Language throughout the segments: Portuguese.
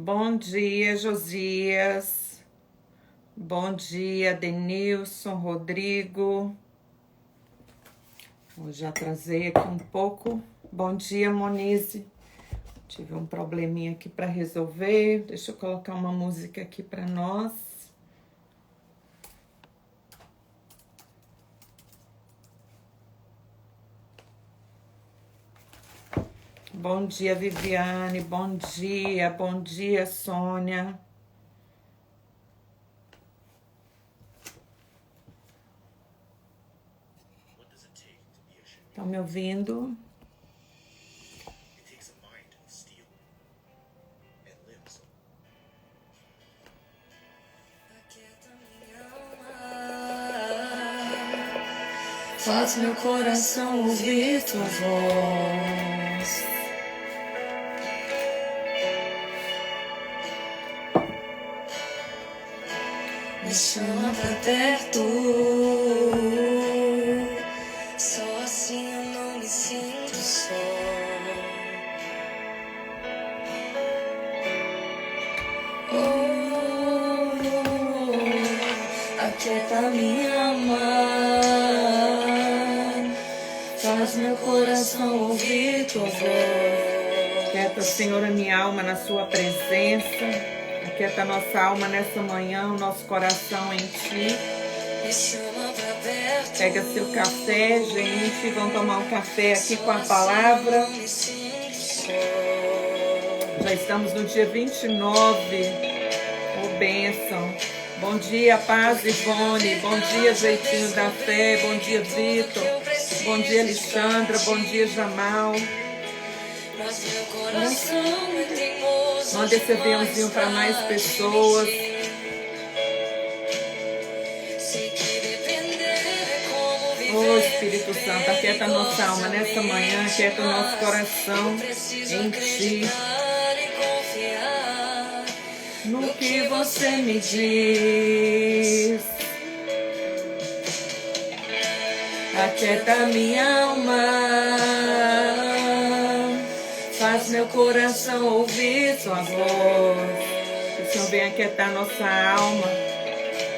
Bom dia, Josias. Bom dia, Denilson, Rodrigo. Eu já atrasei aqui um pouco. Bom dia, Monize. Tive um probleminha aqui para resolver. Deixa eu colocar uma música aqui para nós. Bom dia, Viviane. Bom dia, Sônia. Estão me ouvindo? Faz meu coração ouvir tua voz. Me chama pra perto. Só assim eu não me sinto só. Aquieta minha alma. Faz meu coração ouvir tua voz. Aquieta, Senhor, a minha alma na sua presença. Aquieta a nossa alma nessa manhã, o nosso coração em Ti. Pega seu café, gente. Vamos tomar um café aqui com a palavra. Já estamos no dia 29. Ô, bênção. Bom dia, Paz Ivone. Bom dia, Jeitinho da Fé. Bom dia, Vitor. Bom dia, Alexandra. Bom dia, Jamal. Manda esse aviãozinho para mais pessoas. Ô Espírito Santo, aquieta a nossa alma nessa manhã, aquieta o nosso coração em Ti. No que você me diz, aquieta minha alma. Faz meu coração ouvir Sua voz. Que o Senhor venha aquietar nossa alma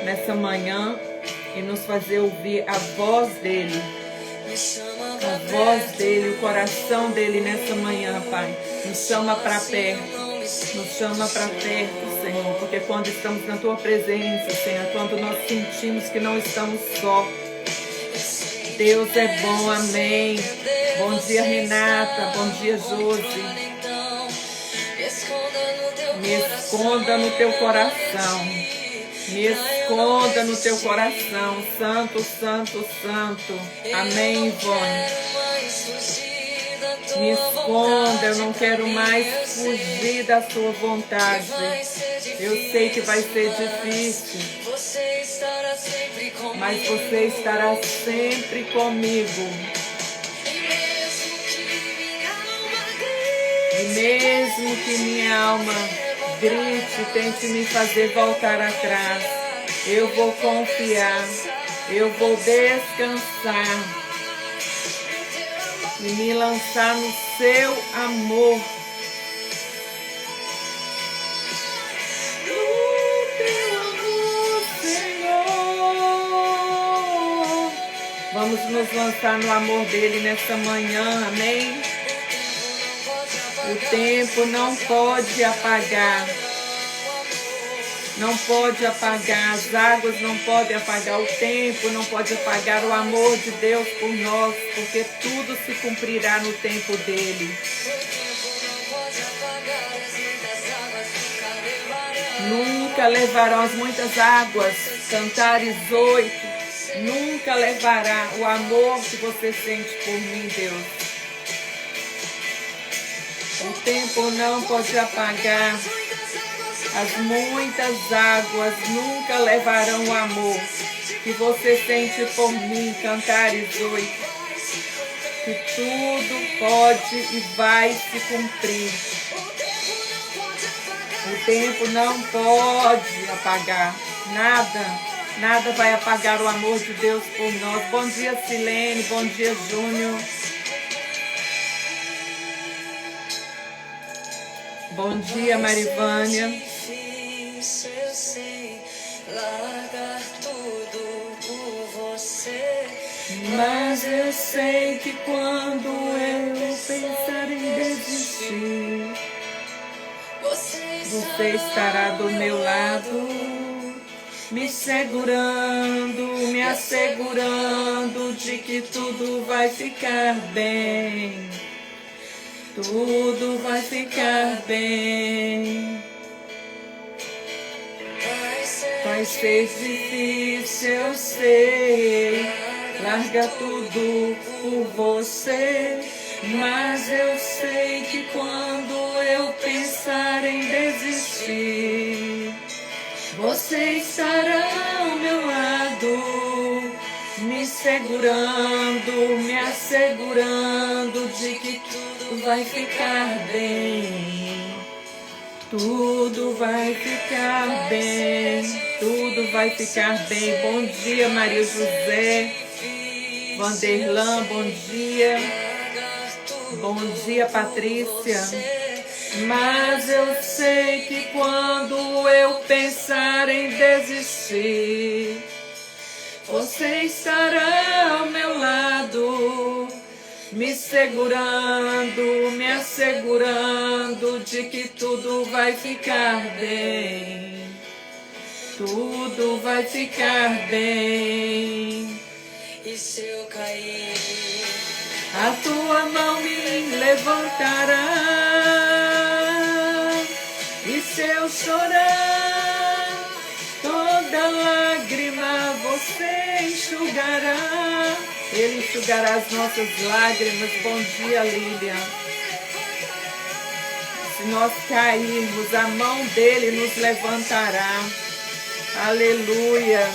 nessa manhã e nos fazer ouvir a voz dEle. A voz dEle, o coração dEle nessa manhã, Pai. Nos chama para perto. Nos chama para perto, Senhor. Porque quando estamos na Tua presença, Senhor, quando nós sentimos que não estamos só, Deus é bom, amém. Bom dia, Renata. Bom dia, Josi. Me esconda no Teu coração. Me esconda no Teu coração. Santo, Santo, Santo. Amém, Ivone. Me esconda, eu não quero mais fugir da Sua vontade. Eu sei que vai ser difícil, mas você estará sempre comigo. E mesmo que minha alma grite, tente me fazer voltar atrás, eu vou confiar, eu vou descansar e me lançar no Seu amor. Vamos nos lançar no amor dEle nessa manhã, amém? O tempo não pode apagar. Não pode apagar, as águas não podem apagar, o tempo não pode apagar o amor de Deus por nós, porque tudo se cumprirá no tempo dEle. Nunca levarão as muitas águas, Cantares 8, nunca levará o amor que você sente por mim, Deus. O tempo não pode apagar. As muitas águas nunca levarão o amor que você sente por mim, Cantares 8. Que tudo pode e vai se cumprir. O tempo não pode apagar. Nada vai apagar o amor de Deus por nós. Bom dia, Silene. Bom dia, Júnior. Bom dia, Marivânia. Eu sei largar tudo por você, Mas eu sei que quando eu pensar em desistir, você estará do meu lado, me segurando, me assegurando de que tudo vai ficar bem. Tudo vai ficar bem. Vai ser difícil, eu sei, larga tudo por você, mas eu sei que quando eu pensar em desistir, você estará ao meu lado, me segurando, me assegurando de que tudo vai ficar bem. Tudo vai ficar bem, tudo vai ficar bem. Bom dia, Maria José, Vanderlan, bom dia. Bom dia, Patrícia. Mas eu sei que quando eu pensar em desistir, você estará ao meu lado, me segurando, me assegurando de que tudo vai ficar bem. Tudo vai ficar bem. e se eu cair, A tua mão me levantará. E se eu chorar, toda lágrima você enxugará. Ele enxugará as nossas lágrimas. Bom dia, Lilian. Se nós cairmos, a mão dele nos levantará. Aleluia.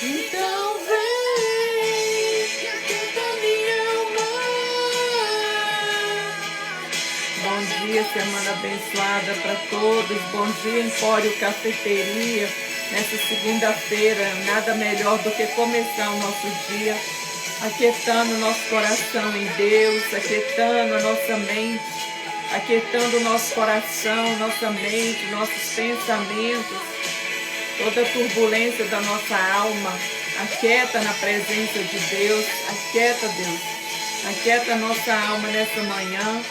Então vem, canta minha alma. Bom dia, semana abençoada para todos. Bom dia, Empório Cafeteria. Nessa segunda-feira, nada melhor do que começar o nosso dia aquietando o nosso coração em Deus, aquietando a nossa mente, aquietando o nosso coração, nossa mente, nossos pensamentos, toda a turbulência da nossa alma. Aquieta na presença de Deus, aquieta, Deus, aquieta a nossa alma nessa manhã,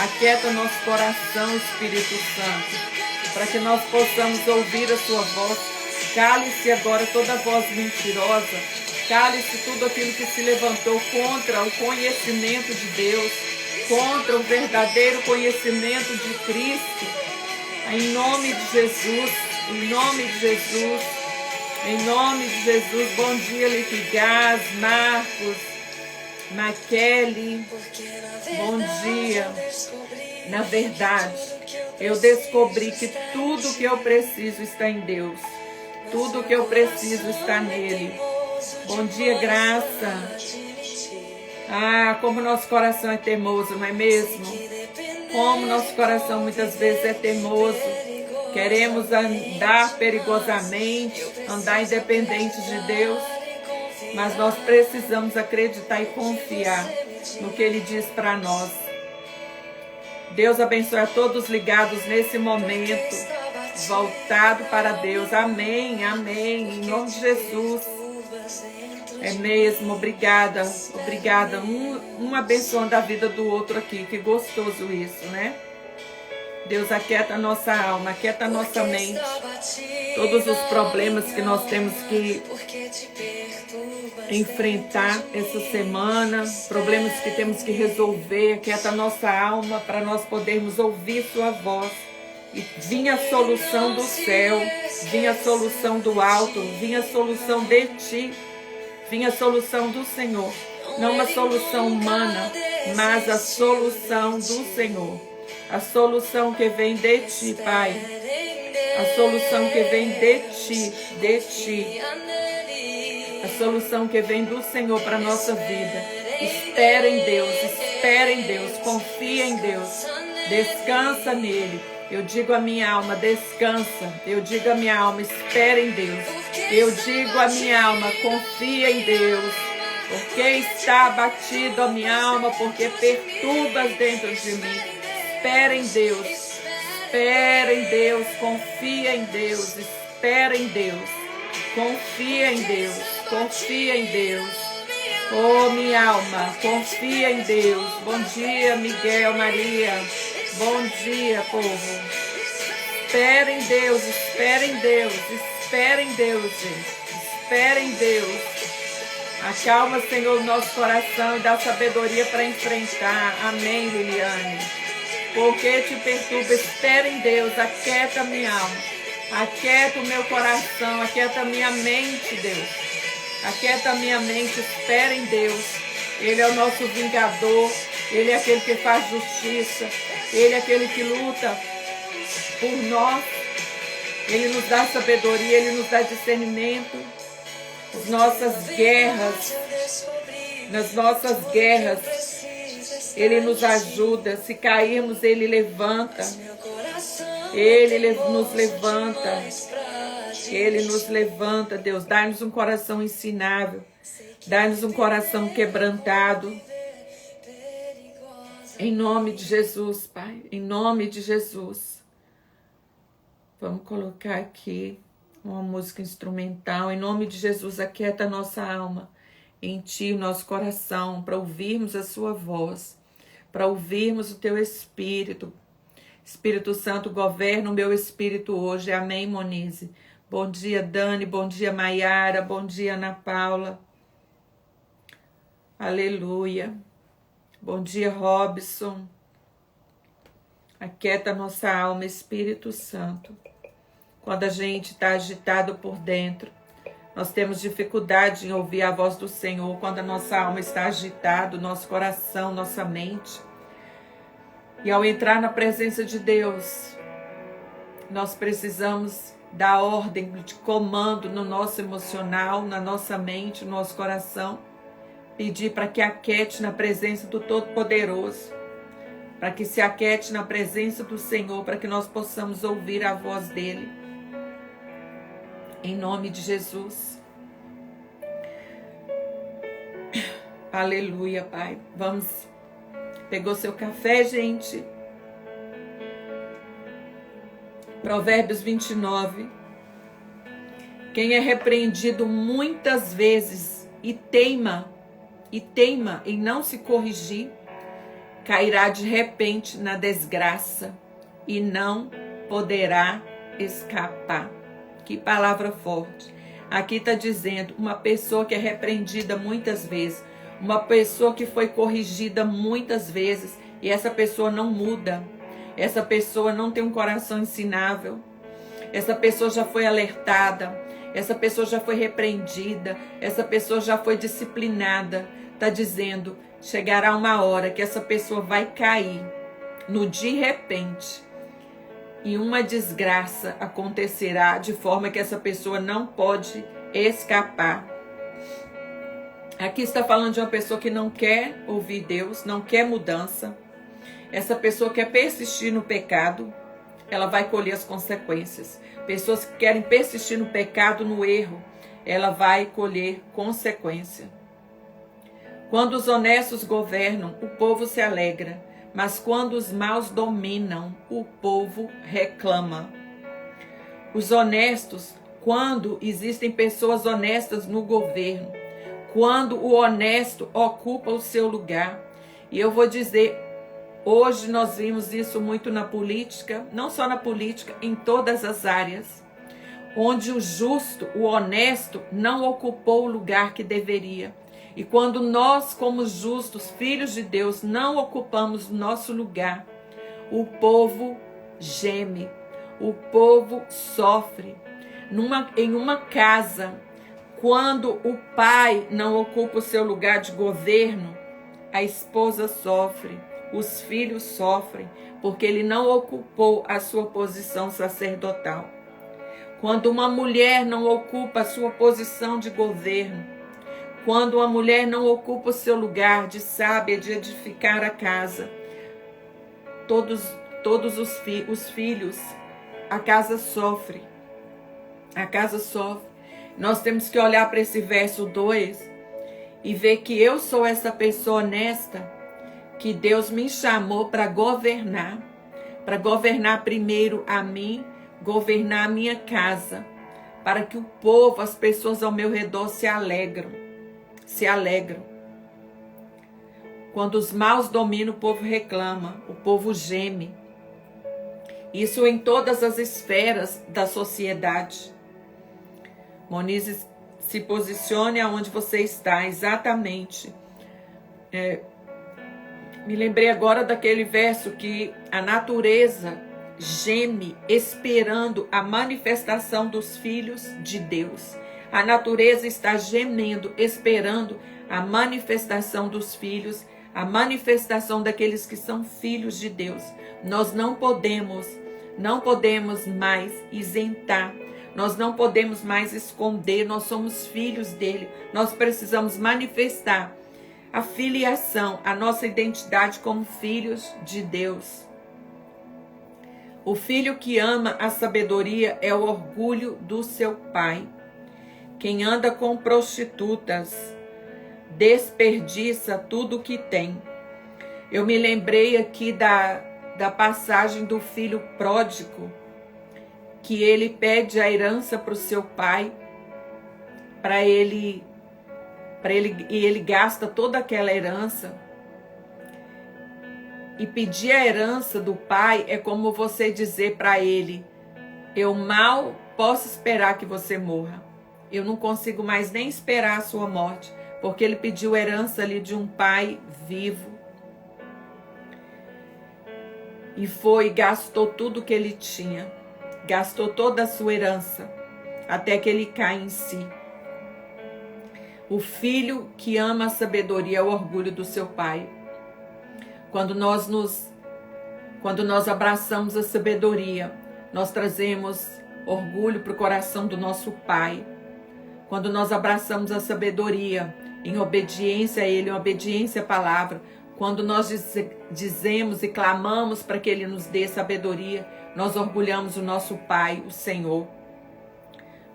aquieta nosso coração, Espírito Santo, para que nós possamos ouvir a sua voz. Cale-se agora toda voz mentirosa, cale-se tudo aquilo que se levantou contra o conhecimento de Deus, contra o verdadeiro conhecimento de Cristo. Em nome de Jesus, em nome de Jesus, em nome de Jesus. Bom dia, Liquigás, Marcos, Maquele, bom dia. Na verdade, eu descobri que tudo que eu preciso está em Deus. Tudo que eu preciso está nele. Bom dia, Graça. Ah, como nosso coração é teimoso, não é mesmo? Como nosso coração muitas vezes é teimoso. Queremos andar perigosamente, andar independentes de Deus. Mas nós precisamos acreditar e confiar no que Ele diz para nós. Deus abençoe a todos ligados nesse momento, voltado para Deus. Amém, amém, em nome de Jesus. É mesmo, obrigada, obrigada. Um abençoando a vida do outro aqui, que gostoso isso, né? Deus aquieta a nossa alma, aquieta a nossa mente. Todos os problemas que nós temos que enfrentar essa semana, problemas que temos que resolver, aquieta a nossa alma para nós podermos ouvir sua voz. E vinha a solução do céu, vinha a solução do alto, vinha a solução de ti, vinha a solução do Senhor. Não uma solução humana, mas a solução do Senhor. A solução que vem de ti, Pai. A solução que vem de ti, de ti. A solução que vem do Senhor para a nossa vida. Espera em Deus, confia em Deus, descansa nele. Eu digo à minha alma, descansa. Eu digo à minha alma, espera em Deus. Eu digo à minha alma, confia em Deus. Porque está abatido a minha alma, porque perturbas dentro de mim. Espera em Deus, espera em Deus, confia em Deus, espera em Deus, confia em Deus, confia em Deus. Oh, minha alma, confia em Deus. Bom dia, Miguel, Maria. Bom dia, povo. Espera em Deus, espera em Deus, espera em Deus, gente. Espera em Deus. Acalma, Senhor, o nosso coração e dá sabedoria para enfrentar. Amém, Liliane. Porque te perturba, espera em Deus, aquieta minha alma, aquieta o meu coração, aquieta a minha mente, Deus. Aquieta a minha mente, espera em Deus. Ele é o nosso vingador, Ele é aquele que faz justiça, Ele é aquele que luta por nós. Ele nos dá sabedoria, Ele nos dá discernimento. As nossas guerras, nas nossas guerras, Ele nos ajuda. Se cairmos, Ele levanta. Ele nos levanta. Ele nos levanta, Deus. Dá-nos um coração ensinável. Dá-nos um coração quebrantado. Em nome de Jesus, Pai. Em nome de Jesus. Vamos colocar aqui uma música instrumental. Em nome de Jesus, aquieta a nossa alma. Em Ti, o nosso coração, para ouvirmos a Sua voz. Para ouvirmos o Teu Espírito. Espírito Santo, governa o meu espírito hoje. Amém, Monize. Bom dia, Dani. Bom dia, Maiara. Bom dia, Ana Paula. Aleluia. Bom dia, Robson. Aquieta nossa alma, Espírito Santo. Quando a gente está agitado por dentro, nós temos dificuldade em ouvir a voz do Senhor. Quando a nossa alma está agitada, nosso coração, nossa mente. E ao entrar na presença de Deus, nós precisamos dar ordem de comando no nosso emocional, na nossa mente, no nosso coração. Pedir para que aquiete na presença do Todo-Poderoso. Para que se aquiete na presença do Senhor, para que nós possamos ouvir a voz dEle. Em nome de Jesus. Aleluia, Pai. Vamos. Pegou seu café, gente? Provérbios 29. Quem é repreendido muitas vezes e teima em não se corrigir, cairá de repente na desgraça e não poderá escapar. Que palavra forte. Aqui está dizendo uma pessoa que é repreendida muitas vezes, uma pessoa que foi corrigida muitas vezes e essa pessoa não muda. Essa pessoa não tem um coração ensinável. Essa pessoa já foi alertada. Essa pessoa já foi repreendida. Essa pessoa já foi disciplinada. Está dizendo, chegará uma hora que essa pessoa vai cair no de repente. E uma desgraça acontecerá de forma que essa pessoa não pode escapar. Aqui está falando de uma pessoa que não quer ouvir Deus, não quer mudança. Essa pessoa quer persistir no pecado, ela vai colher as consequências. Pessoas que querem persistir no pecado, no erro, ela vai colher consequência. Quando os honestos governam, o povo se alegra, mas quando os maus dominam, o povo reclama. Os honestos, quando existem pessoas honestas no governo, quando o honesto ocupa o seu lugar, e eu vou dizer, hoje nós vimos isso muito na política, não só na política, em todas as áreas, onde o justo, o honesto, não ocupou o lugar que deveria. E quando nós, como justos, filhos de Deus, não ocupamos o nosso lugar, o povo geme, o povo sofre. Em uma casa, quando o pai não ocupa o seu lugar de governo, a esposa sofre, os filhos sofrem, porque ele não ocupou a sua posição sacerdotal. Quando uma mulher não ocupa a sua posição de governo, quando uma mulher não ocupa o seu lugar de sábia, de edificar a casa, todos os filhos, a casa sofre. A casa sofre. Nós temos que olhar para esse verso 2 e ver que eu sou essa pessoa honesta que Deus me chamou para governar primeiro a mim, governar a minha casa, para que o povo, as pessoas ao meu redor se alegram. Quando os maus dominam, o povo reclama, o povo geme. Isso em todas as esferas da sociedade. Monize, se posicione aonde você está, exatamente. Me lembrei agora daquele verso que a natureza geme esperando a manifestação dos filhos de Deus. A natureza está gemendo, esperando a manifestação dos filhos, a manifestação daqueles que são filhos de Deus. Nós não podemos mais isentar, nós não podemos mais esconder, nós somos filhos dele, nós precisamos manifestar a filiação, a nossa identidade como filhos de Deus. O filho que ama a sabedoria é o orgulho do seu pai. Quem anda com prostitutas desperdiça tudo o que tem. Eu me lembrei aqui da passagem do filho pródigo, que ele pede a herança para o seu pai, e ele gasta toda aquela herança. E pedir a herança do pai é como você dizer para ele: eu mal posso esperar que você morra. Eu não consigo mais nem esperar a sua morte, porque ele pediu herança ali de um pai vivo. E foi e gastou tudo que ele tinha. Gastou toda a sua herança, até que ele cai em si. O filho que ama a sabedoria é o orgulho do seu pai. Quando nós abraçamos a sabedoria, nós trazemos orgulho para o coração do nosso pai. Quando nós abraçamos a sabedoria em obediência a ele, em obediência à palavra, quando nós dizemos e clamamos para que ele nos dê sabedoria, nós orgulhamos o nosso pai, o Senhor.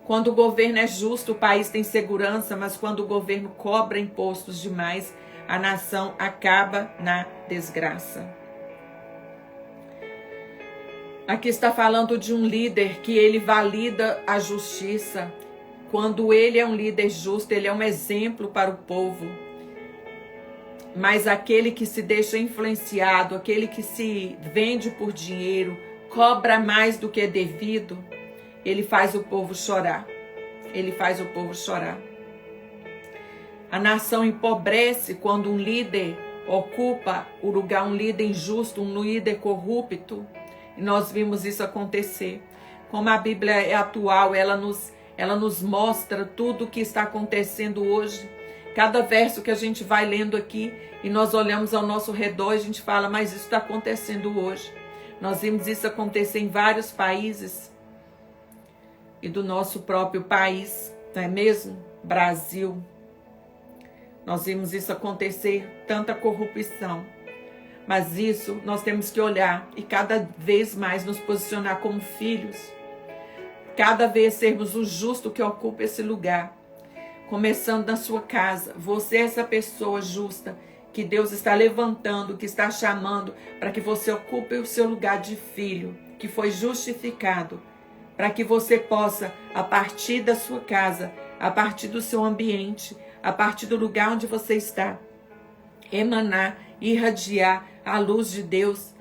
Quando o governo é justo, o país tem segurança, mas quando o governo cobra impostos demais, a nação acaba na desgraça. Aqui está falando de um líder que ele valida a justiça. Quando ele é um líder justo, ele é um exemplo para o povo. Mas aquele que se deixa influenciado, aquele que se vende por dinheiro, cobra mais do que é devido, ele faz o povo chorar. Ele faz o povo chorar. A nação empobrece quando um líder ocupa o lugar, um líder injusto, um líder corrupto. E nós vimos isso acontecer. Como a Bíblia é atual, ela nos mostra tudo o que está acontecendo hoje. Cada verso que a gente vai lendo aqui e nós olhamos ao nosso redor, a gente fala, mas isso está acontecendo hoje. Nós vimos isso acontecer em vários países e do nosso próprio país, não é mesmo? Brasil. Nós vimos isso acontecer, tanta corrupção. Mas isso nós temos que olhar e cada vez mais nos posicionar como filhos. Cada vez sermos o justo que ocupa esse lugar. Começando na sua casa. Você é essa pessoa justa que Deus está levantando, que está chamando para que você ocupe o seu lugar de filho, que foi justificado, para que você possa, a partir da sua casa, a partir do seu ambiente, a partir do lugar onde você está, emanar, irradiar a luz de Deus,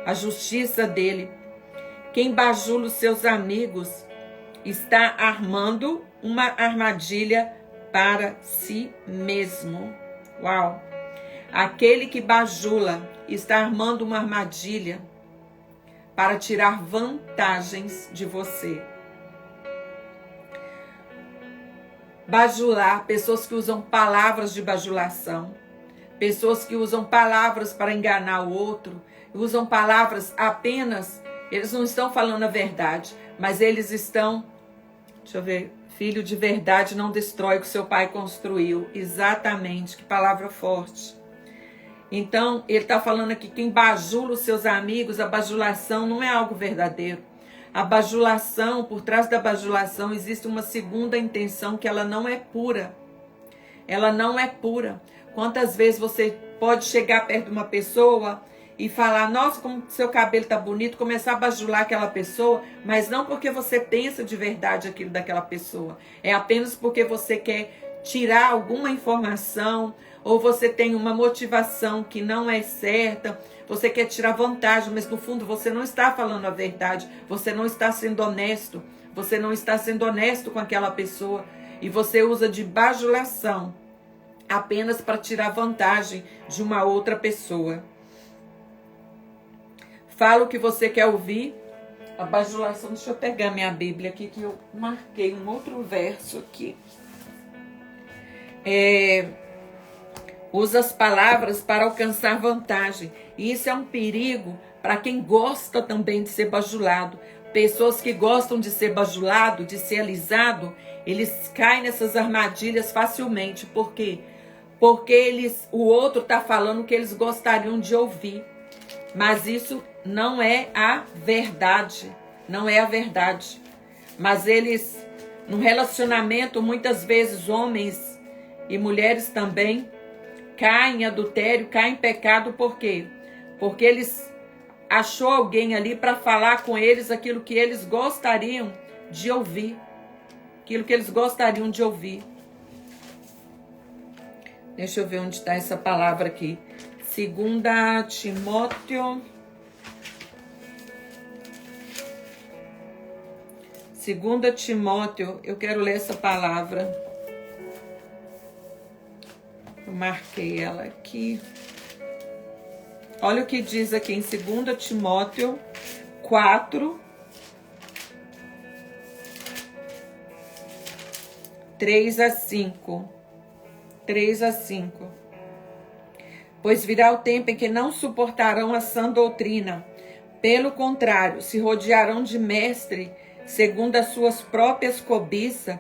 a justiça dele. Quem bajula os seus amigos está armando uma armadilha para si mesmo. Uau! Aquele que bajula está armando uma armadilha para tirar vantagens de você. Bajular, pessoas que usam palavras de bajulação, pessoas que usam palavras para enganar o outro, usam palavras apenas, eles não estão falando a verdade, mas eles estão, deixa eu ver, filho de verdade não destrói o que seu pai construiu. Exatamente, que palavra forte. Então, ele está falando aqui, quem bajula os seus amigos, a bajulação não é algo verdadeiro. A bajulação, por trás da bajulação, existe uma segunda intenção que ela não é pura. ela não é pura. Quantas vezes você pode chegar perto de uma pessoa e falar, nossa, como seu cabelo tá bonito, começar a bajular aquela pessoa, mas não porque você pensa de verdade aquilo daquela pessoa. É apenas porque você quer tirar alguma informação, ou você tem uma motivação que não é certa, você quer tirar vantagem, mas no fundo você não está falando a verdade, você não está sendo honesto, você não está sendo honesto com aquela pessoa, e você usa de bajulação apenas para tirar vantagem de uma outra pessoa. Fala o que você quer ouvir. A bajulação, deixa eu pegar minha Bíblia aqui, que eu marquei um outro verso aqui. Usa as palavras para alcançar vantagem. E isso é um perigo para quem gosta também de ser bajulado. Pessoas que gostam de ser bajulado, de ser alisado, eles caem nessas armadilhas facilmente. Por quê? Porque o outro está falando o que eles gostariam de ouvir. Mas isso não é a verdade. Não é a verdade. Mas eles, no relacionamento, muitas vezes homens e mulheres também, caem em adultério, caem em pecado. Por quê? Porque eles achou alguém ali para falar com eles aquilo que eles gostariam de ouvir. Aquilo que eles gostariam de ouvir. Deixa eu ver onde está essa palavra aqui. 2 Timóteo. 2 Timóteo, eu quero ler essa palavra. Eu marquei ela aqui. Olha o que diz aqui em 2 Timóteo 4, 3 a 5. 3 a 5. Pois virá o tempo em que não suportarão a sã doutrina. Pelo contrário, se rodearão de mestre, segundo as suas próprias cobiças,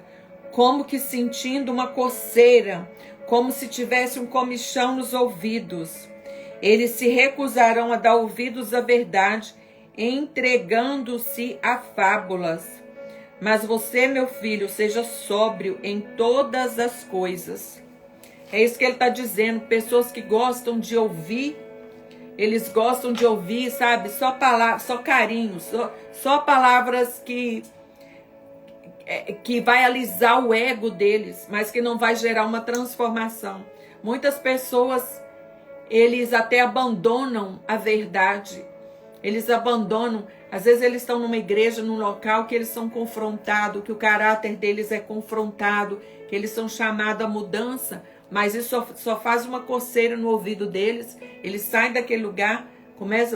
como que sentindo uma coceira, como se tivesse um comichão nos ouvidos. Eles se recusarão a dar ouvidos à verdade, entregando-se a fábulas. Mas você, meu filho, seja sóbrio em todas as coisas. É isso que ele está dizendo. Pessoas que gostam de ouvir, eles gostam de ouvir, sabe? Só palavras, só carinho, só palavras que vai alisar o ego deles, mas que não vai gerar uma transformação. Muitas pessoas, eles até abandonam a verdade. Eles abandonam. Às vezes eles estão numa igreja, num local que eles são confrontados, que o caráter deles é confrontado, que eles são chamados à mudança, mas isso só faz uma coceira no ouvido deles. Eles saem daquele lugar,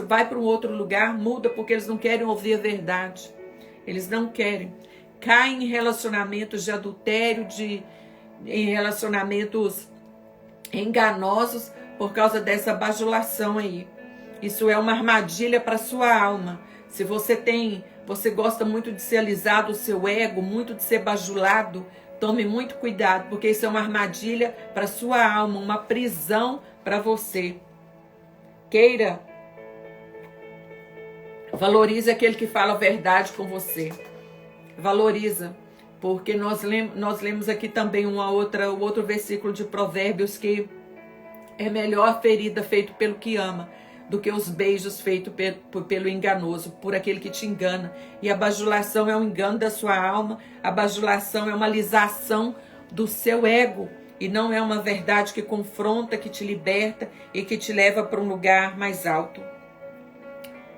vai para um outro lugar, muda porque eles não querem ouvir a verdade. Eles não querem. Caem em relacionamentos de adultério, em relacionamentos enganosos por causa dessa bajulação aí. Isso é uma armadilha para sua alma. Se você gosta muito de ser alisado, o seu ego, muito de ser bajulado, tome muito cuidado, porque isso é uma armadilha para sua alma, uma prisão para você. Queira, valorize aquele que fala a verdade com você. Valoriza, porque nós lemos aqui também o outro versículo de Provérbios, que é melhor a ferida feita pelo que ama do que os beijos feitos pelo enganoso, por aquele que te engana. E a bajulação é um engano da sua alma, a bajulação é uma alisação do seu ego, e não é uma verdade que confronta, que te liberta e que te leva para um lugar mais alto.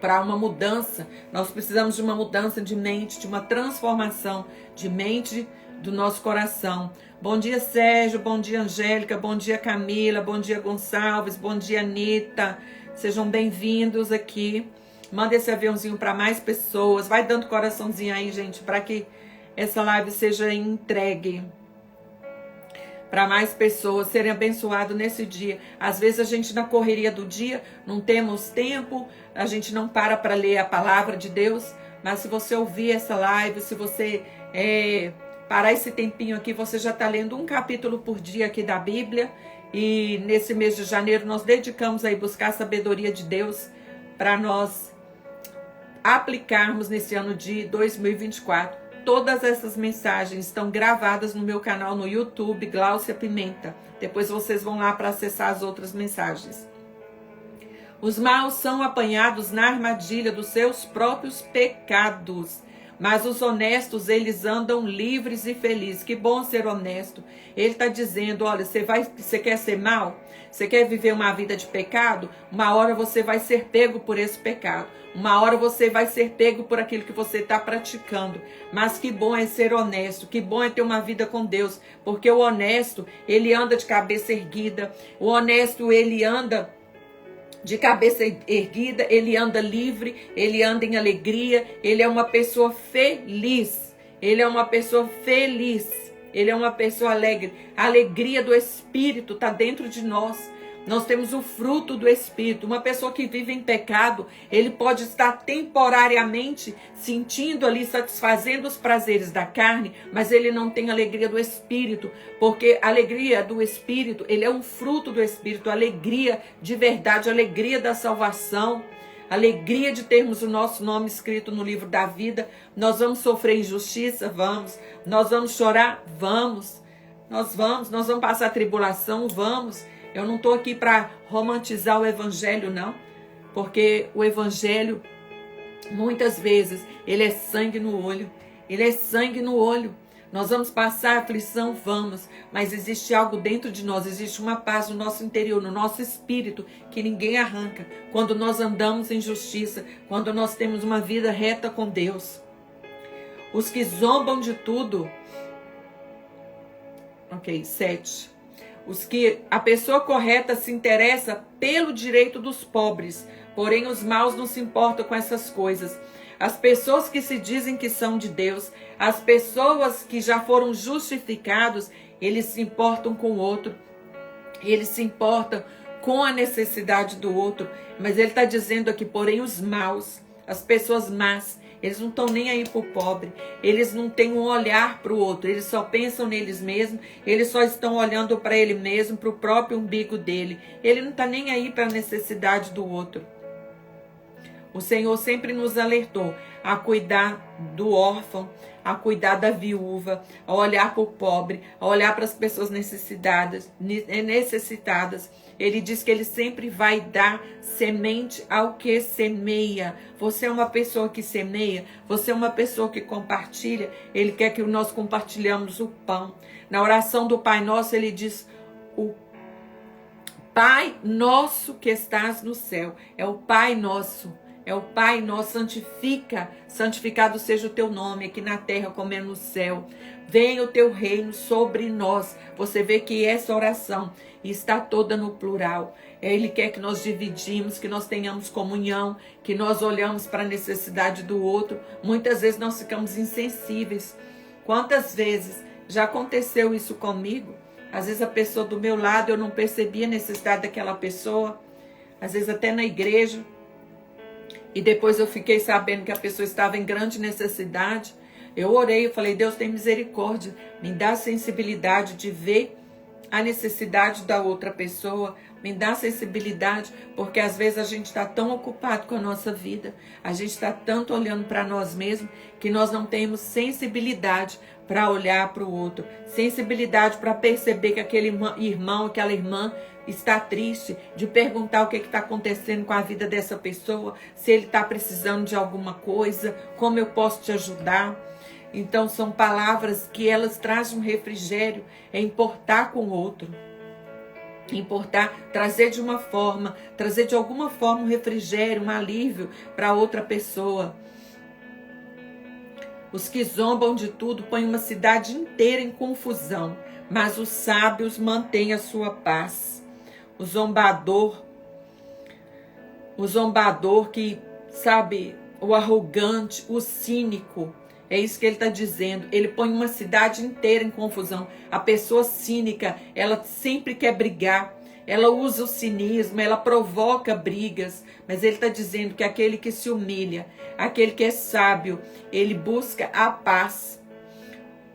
Para uma mudança, nós precisamos de uma mudança de mente, de uma transformação de mente do nosso coração. Bom dia, Sérgio, bom dia, Angélica, bom dia, Camila, bom dia, Gonçalves, bom dia, Anitta. Sejam bem-vindos aqui. Manda esse aviãozinho para mais pessoas. Vai dando coraçãozinho aí, gente, para que essa live seja entregue para mais pessoas serem abençoadas nesse dia. Às vezes a gente, na correria do dia, não temos tempo, a gente não para ler a palavra de Deus, mas se você ouvir essa live, se você parar esse tempinho aqui, você já está lendo um capítulo por dia aqui da Bíblia. E nesse mês de janeiro nós dedicamos aí buscar a sabedoria de Deus para nós aplicarmos nesse ano de 2024. todas essas mensagens estão gravadas no meu canal no YouTube, Gláucia Pimenta. Depois vocês vão lá para acessar as outras mensagens. Os maus são apanhados na armadilha dos seus próprios pecados, mas os honestos, eles andam livres e felizes. Que bom ser honesto. Ele está dizendo, olha, você quer ser mau? Você quer viver uma vida de pecado? Uma hora você vai ser pego por esse pecado. Uma hora você vai ser pego por aquilo que você está praticando. Mas que bom é ser honesto. Que bom é ter uma vida com Deus. Porque o honesto, ele anda de cabeça erguida. O honesto, ele anda de cabeça erguida, ele anda livre, ele anda em alegria, ele é uma pessoa feliz, ele é uma pessoa feliz, ele é uma pessoa alegre. A alegria do Espírito está dentro de nós. Nós temos o fruto do Espírito. Uma pessoa que vive em pecado, ele pode estar temporariamente sentindo ali, satisfazendo os prazeres da carne, mas ele não tem a alegria do Espírito, porque a alegria do Espírito, ele é um fruto do Espírito, a alegria de verdade, a alegria da salvação, a alegria de termos o nosso nome escrito no livro da vida. Nós vamos sofrer injustiça? Vamos. Nós vamos chorar? Vamos. Nós vamos passar tribulação? Vamos. Eu não estou aqui para romantizar o evangelho, não. Porque o evangelho, muitas vezes, ele é sangue no olho. Ele é sangue no olho. Nós vamos passar aflição? Vamos. Mas existe algo dentro de nós, existe uma paz no nosso interior, no nosso espírito, que ninguém arranca. Quando nós andamos em justiça, quando nós temos uma vida reta com Deus. Os que zombam de tudo. Ok, 7. A pessoa correta se interessa pelo direito dos pobres, porém os maus não se importam com essas coisas. As pessoas que se dizem que são de Deus, as pessoas que já foram justificados, eles se importam com o outro, eles se importam com a necessidade do outro. Mas ele está dizendo aqui, porém os maus, as pessoas más, eles não estão nem aí para o pobre, eles não têm um olhar para o outro, eles só pensam neles mesmos, eles só estão olhando para ele mesmo, para o próprio umbigo dele. Ele não está nem aí para a necessidade do outro. O Senhor sempre nos alertou a cuidar do órfão, a cuidar da viúva, a olhar para o pobre, a olhar para as pessoas necessitadas. Ele diz que ele sempre vai dar semente ao que semeia. Você é uma pessoa que semeia, você é uma pessoa que compartilha. Ele quer que nós compartilhamos o pão. Na oração do Pai Nosso, ele diz: o Pai Nosso que estás no céu. É o Pai Nosso. É o Pai Nosso, santificado seja o teu nome aqui na terra como é no céu. Venha o teu reino sobre nós. Você vê que essa oração está toda no plural. Ele quer que nós dividimos, que nós tenhamos comunhão, que nós olhamos para a necessidade do outro. Muitas vezes nós ficamos insensíveis. Quantas vezes já aconteceu isso comigo? Às vezes a pessoa do meu lado, eu não percebia a necessidade daquela pessoa. Às vezes até na igreja. E depois eu fiquei sabendo que a pessoa estava em grande necessidade. Eu orei, eu falei: Deus, tem misericórdia, me dá sensibilidade de ver a necessidade da outra pessoa, me dá sensibilidade, porque às vezes a gente está tão ocupado com a nossa vida, a gente está tanto olhando para nós mesmos, que nós não temos sensibilidade para olhar para o outro, sensibilidade para perceber que aquele irmão, aquela irmã está triste, de perguntar o que está acontecendo com a vida dessa pessoa, se ele está precisando de alguma coisa, como eu posso te ajudar. Então são palavras que elas trazem um refrigério, é importar com o outro. Importar, trazer de alguma forma um refrigério, um alívio para outra pessoa. Os que zombam de tudo põem uma cidade inteira em confusão, mas os sábios mantêm a sua paz. O zombador que, sabe, o arrogante, o cínico, é isso que ele está dizendo. Ele põe uma cidade inteira em confusão. A pessoa cínica, ela sempre quer brigar. Ela usa o cinismo, ela provoca brigas. Mas ele está dizendo que aquele que se humilha, aquele que é sábio, ele busca a paz.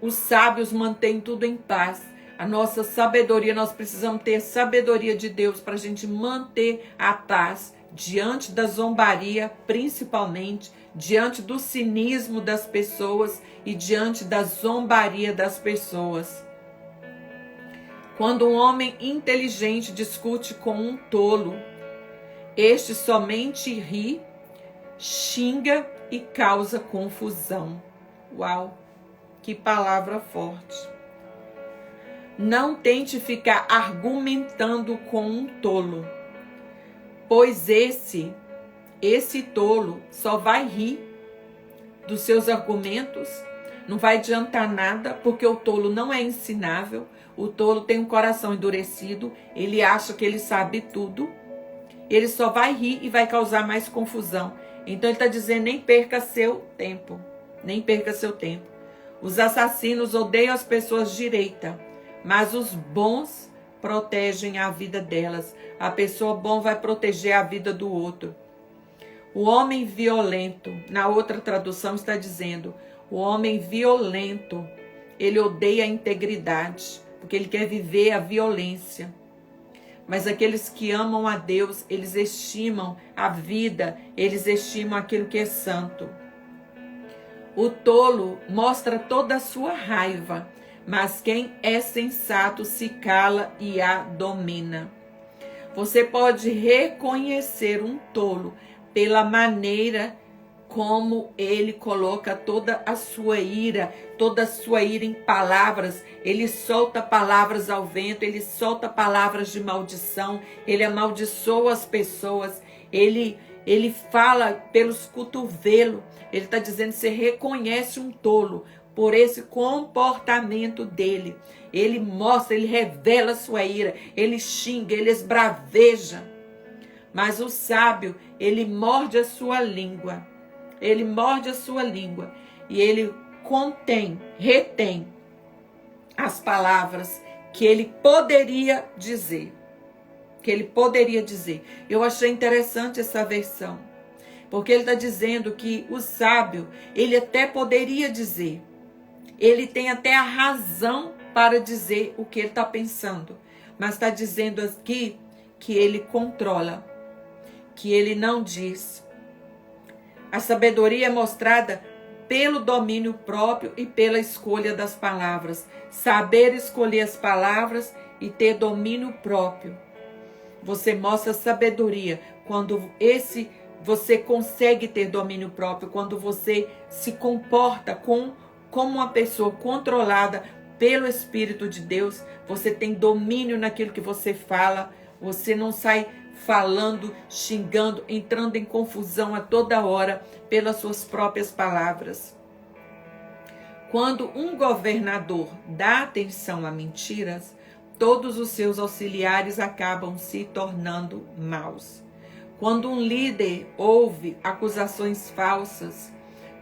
Os sábios mantêm tudo em paz. A nossa sabedoria, nós precisamos ter sabedoria de Deus para a gente manter a paz diante da zombaria, principalmente, diante do cinismo das pessoas e diante da zombaria das pessoas. Quando um homem inteligente discute com um tolo, este somente ri, xinga e causa confusão. Uau, que palavra forte. Não tente ficar argumentando com um tolo, pois esse tolo só vai rir dos seus argumentos, não vai adiantar nada, porque o tolo não é ensinável, o tolo tem um coração endurecido, ele acha que ele sabe tudo, ele só vai rir e vai causar mais confusão. Então ele está dizendo, nem perca seu tempo, nem perca seu tempo. Os assassinos odeiam as pessoas direitas, mas os bons protegem a vida delas. A pessoa bom vai proteger a vida do outro. O homem violento, na outra tradução está dizendo, o homem violento, ele odeia a integridade, porque ele quer viver a violência. Mas aqueles que amam a Deus, eles estimam a vida, eles estimam aquilo que é santo. O tolo mostra toda a sua raiva, mas quem é sensato se cala e a domina. Você pode reconhecer um tolo pela maneira como ele coloca toda a sua ira em palavras. Ele solta palavras ao vento, ele solta palavras de maldição, ele amaldiçoa as pessoas, ele fala pelos cotovelos. Ele está dizendo que você reconhece um tolo por esse comportamento dele. Ele mostra, ele revela a sua ira, ele xinga, ele esbraveja. Mas o sábio, ele morde a sua língua. Ele morde a sua língua e ele retém as palavras que ele poderia dizer. Eu achei interessante essa versão, porque ele está dizendo que o sábio, ele até poderia dizer, ele tem até a razão para dizer o que ele está pensando, mas está dizendo aqui que ele controla, que ele não diz. A sabedoria é mostrada pelo domínio próprio e pela escolha das palavras. Saber escolher as palavras e ter domínio próprio. Você mostra sabedoria quando você consegue ter domínio próprio, quando você se comporta como uma pessoa controlada pelo Espírito de Deus. Você tem domínio naquilo que você fala, você não sai falando, xingando, entrando em confusão a toda hora pelas suas próprias palavras. Quando um governador dá atenção a mentiras, todos os seus auxiliares acabam se tornando maus. Quando um líder ouve acusações falsas,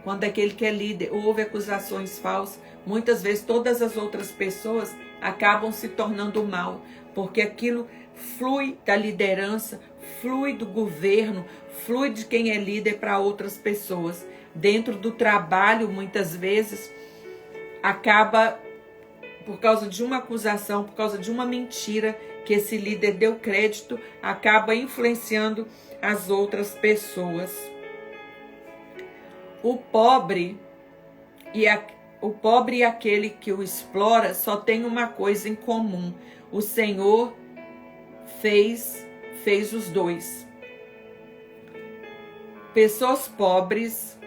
quando aquele que é líder ouve acusações falsas, muitas vezes todas as outras pessoas acabam se tornando mal, porque aquilo flui da liderança, flui do governo, flui de quem é líder para outras pessoas. Dentro do trabalho, muitas vezes, acaba, por causa de uma acusação, por causa de uma mentira que esse líder deu crédito, acaba influenciando as outras pessoas. O pobre e aquele que o explora só tem uma coisa em comum: o Senhor fez os dois. Pessoas pobres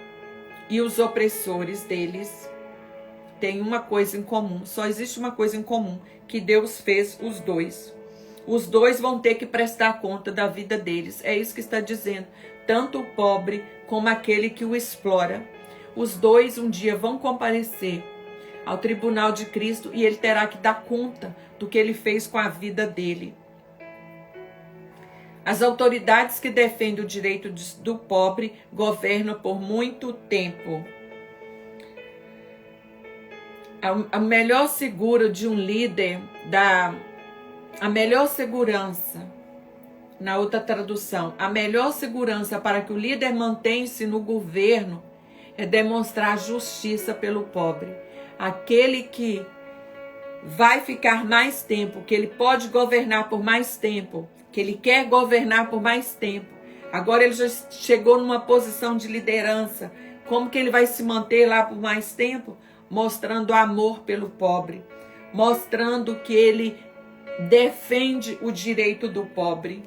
e os opressores deles têm uma coisa em comum. Só existe uma coisa em comum, que Deus fez os dois. Os dois vão ter que prestar conta da vida deles. É isso que está dizendo. Tanto o pobre como aquele que o explora. Os dois um dia vão comparecer ao tribunal de Cristo e ele terá que dar conta do que ele fez com a vida dele. As autoridades que defendem o direito do pobre governam por muito tempo. A melhor seguro de um líder, a melhor segurança, na outra tradução, a melhor segurança para que o líder mantenha-se no governo é demonstrar justiça pelo pobre. Aquele que vai ficar mais tempo, que ele pode governar por mais tempo, que ele quer governar por mais tempo, Agora ele já chegou numa posição de liderança. Como que ele vai se manter lá por mais tempo? Mostrando amor pelo pobre, mostrando que ele defende o direito do pobre.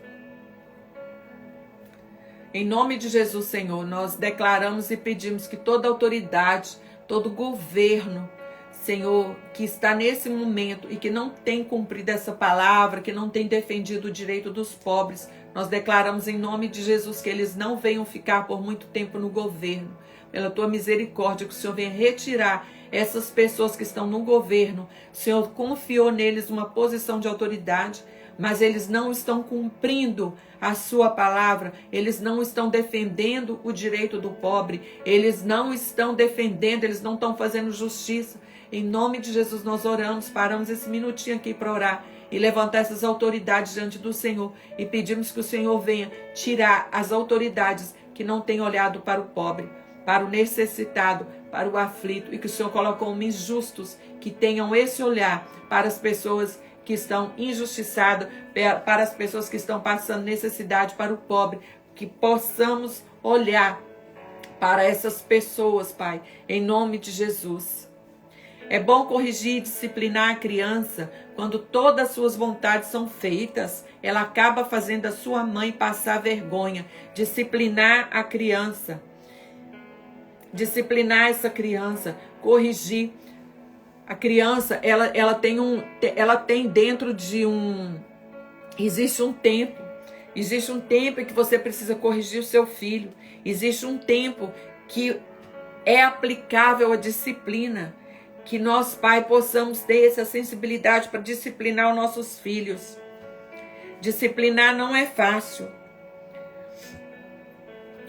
Em nome de Jesus, Senhor, nós declaramos e pedimos que toda autoridade, todo governo, Senhor, que está nesse momento e que não tem cumprido essa palavra, que não tem defendido o direito dos pobres, nós declaramos em nome de Jesus que eles não venham ficar por muito tempo no governo. Pela tua misericórdia, que o Senhor venha retirar essas pessoas que estão no governo. O Senhor confiou neles uma posição de autoridade, mas eles não estão cumprindo a sua palavra, eles não estão defendendo o direito do pobre, eles não estão defendendo, eles não estão fazendo justiça. Em nome de Jesus nós oramos, paramos esse minutinho aqui para orar e levantar essas autoridades diante do Senhor e pedimos que o Senhor venha tirar as autoridades que não têm olhado para o pobre, para o necessitado, para o aflito, e que o Senhor coloque homens justos que tenham esse olhar para as pessoas que estão injustiçadas, para as pessoas que estão passando necessidade, para o pobre, que possamos olhar para essas pessoas, Pai, em nome de Jesus. É bom corrigir e disciplinar a criança quando todas as suas vontades são feitas. Ela acaba fazendo a sua mãe passar vergonha. Disciplinar a criança. Disciplinar essa criança. Corrigir. A criança, ela tem dentro de existe um tempo. Existe um tempo em que você precisa corrigir o seu filho. Existe um tempo que é aplicável a disciplina. Que nós, Pai, possamos ter essa sensibilidade para disciplinar os nossos filhos. Disciplinar não é fácil.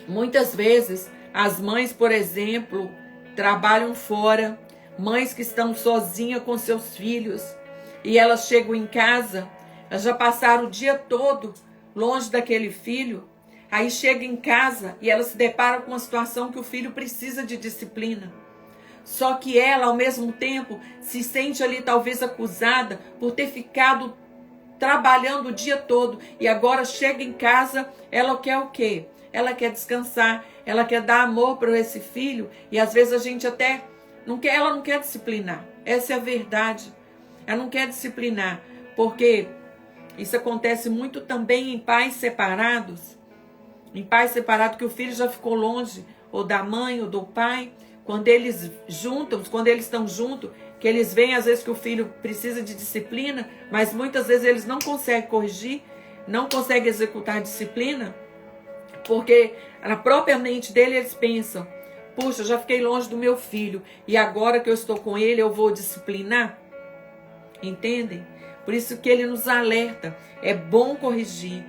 Muitas vezes, as mães, por exemplo, trabalham fora. Mães que estão sozinhas com seus filhos. E elas chegam em casa, elas já passaram o dia todo longe daquele filho. Aí chega em casa e elas se deparam com uma situação que o filho precisa de disciplina. Só que ela, ao mesmo tempo, se sente ali talvez acusada por ter ficado trabalhando o dia todo. E agora chega em casa, ela quer o quê? Ela quer descansar, ela quer dar amor para esse filho. E às vezes a gente até não quer, ela não quer disciplinar. Essa é a verdade. Ela não quer disciplinar, porque isso acontece muito também em pais separados. Em pais separados que o filho já ficou longe, ou da mãe, ou do pai. Quando eles estão juntos, que eles veem às vezes que o filho precisa de disciplina, mas muitas vezes eles não conseguem corrigir, não conseguem executar a disciplina, porque na própria mente dele eles pensam, puxa, eu já fiquei longe do meu filho, e agora que eu estou com ele eu vou disciplinar? Entendem? Por isso que ele nos alerta, é bom corrigir,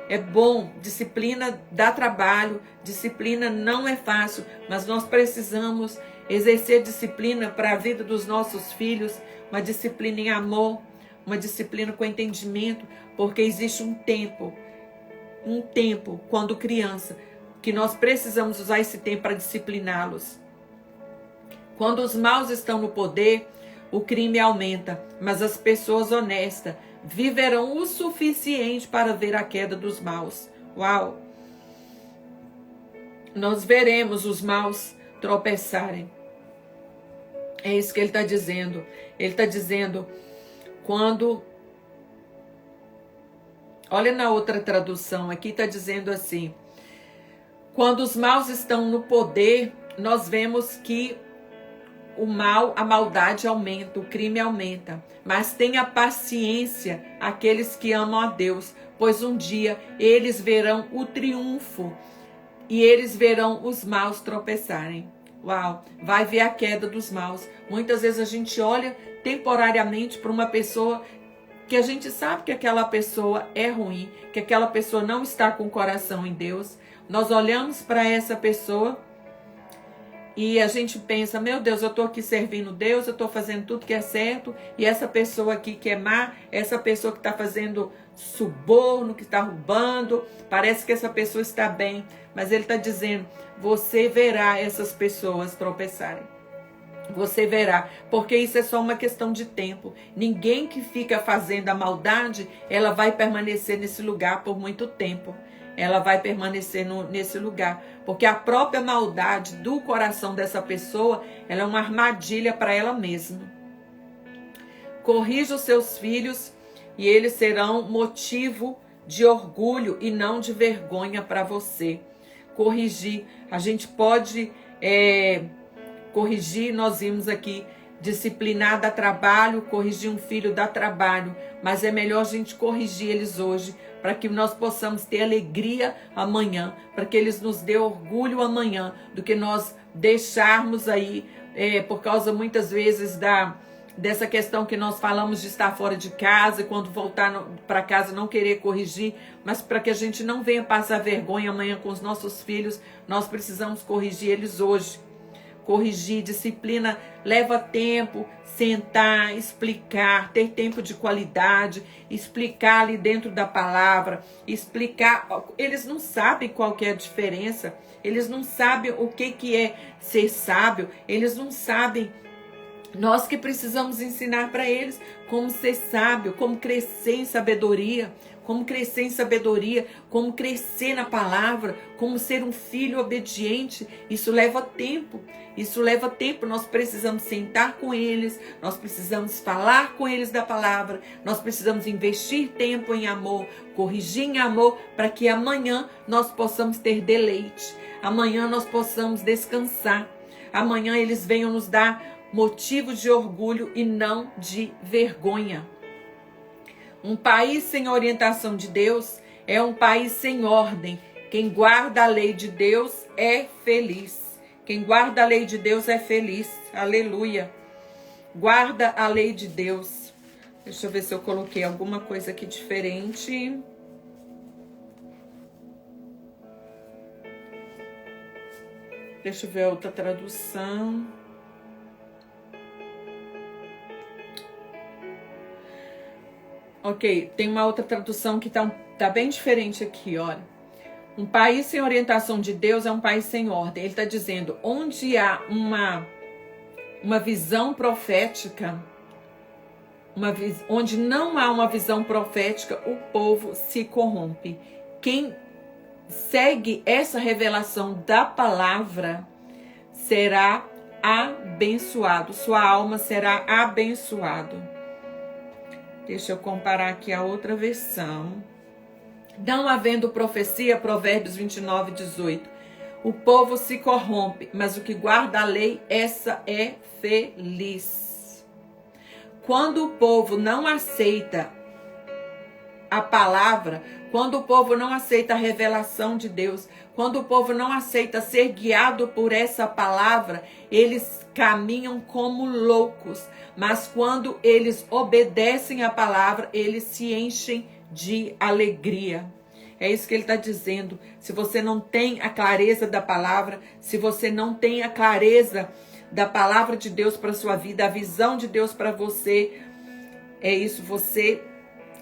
é bom, disciplina dá trabalho, disciplina não é fácil, mas nós precisamos exercer disciplina para a vida dos nossos filhos, uma disciplina em amor, uma disciplina com entendimento, porque existe um tempo quando criança, que nós precisamos usar esse tempo para discipliná-los. Quando os maus estão no poder, o crime aumenta, mas as pessoas honestas viverão o suficiente para ver a queda dos maus. Uau! Nós veremos os maus tropeçarem. É isso que ele está dizendo. Ele está dizendo, quando... Olha na outra tradução, aqui está dizendo assim, quando os maus estão no poder, nós vemos que o mal, a maldade aumenta, o crime aumenta. Mas tenha paciência aqueles que amam a Deus, pois um dia eles verão o triunfo e eles verão os maus tropeçarem. Uau, vai ver a queda dos maus. Muitas vezes a gente olha temporariamente para uma pessoa que a gente sabe que aquela pessoa é ruim, que aquela pessoa não está com o coração em Deus. Nós olhamos para essa pessoa e a gente pensa, meu Deus, eu estou aqui servindo Deus, eu estou fazendo tudo que é certo, e essa pessoa aqui que é má, essa pessoa que está fazendo suborno, que está roubando, parece que essa pessoa está bem, mas ele está dizendo, você verá essas pessoas tropeçarem. Você verá, porque isso é só uma questão de tempo. Ninguém que fica fazendo a maldade, ela vai permanecer nesse lugar por muito tempo. ela vai permanecer nesse lugar. Porque a própria maldade do coração dessa pessoa, ela é uma armadilha para ela mesma. Corrija os seus filhos e eles serão motivo de orgulho e não de vergonha para você. Corrigir, a gente pode corrigir, nós vimos aqui, disciplinar dá trabalho, corrigir um filho dá trabalho, mas é melhor a gente corrigir eles hoje, para que nós possamos ter alegria amanhã, para que eles nos dê orgulho amanhã, do que nós deixarmos aí, por causa muitas vezes dessa questão que nós falamos de estar fora de casa, e quando voltar para casa não querer corrigir, mas para que a gente não venha passar vergonha amanhã com os nossos filhos, nós precisamos corrigir eles hoje. Corrigir, disciplina leva tempo, sentar, explicar, ter tempo de qualidade, explicar ali dentro da palavra, explicar. Eles não sabem qual que é a diferença, eles não sabem o que é ser sábio, eles não sabem. Nós que precisamos ensinar para eles como ser sábio, como crescer em sabedoria, como crescer na palavra, como ser um filho obediente. Isso leva tempo, nós precisamos sentar com eles, nós precisamos falar com eles da palavra, nós precisamos investir tempo em amor, corrigir em amor, para que amanhã nós possamos ter deleite, amanhã nós possamos descansar, amanhã eles venham nos dar motivo de orgulho e não de vergonha. Um país sem orientação de Deus é um país sem ordem. Quem guarda a lei de Deus é feliz. Quem guarda a lei de Deus é feliz. Aleluia. Guarda a lei de Deus. Deixa eu ver se eu coloquei alguma coisa aqui diferente. Deixa eu ver a outra tradução. Ok, tem uma outra tradução que tá bem diferente aqui, olha. Um país sem orientação de Deus é um país sem ordem. Ele está dizendo, onde há uma visão profética, onde não há uma visão profética, o povo se corrompe. Quem segue essa revelação da palavra será abençoado. Sua alma será abençoada. Deixa eu comparar aqui a outra versão. Não havendo profecia, Provérbios 29, 18. O povo se corrompe, mas o que guarda a lei, essa é feliz. Quando o povo não aceita a palavra, quando o povo não aceita a revelação de Deus, quando o povo não aceita ser guiado por essa palavra, eles caminham como loucos. Mas quando eles obedecem a palavra, eles se enchem de alegria. É isso que ele está dizendo. Se você não tem a clareza da palavra, se você não tem a clareza da palavra de Deus para sua vida, a visão de Deus para você, é isso, você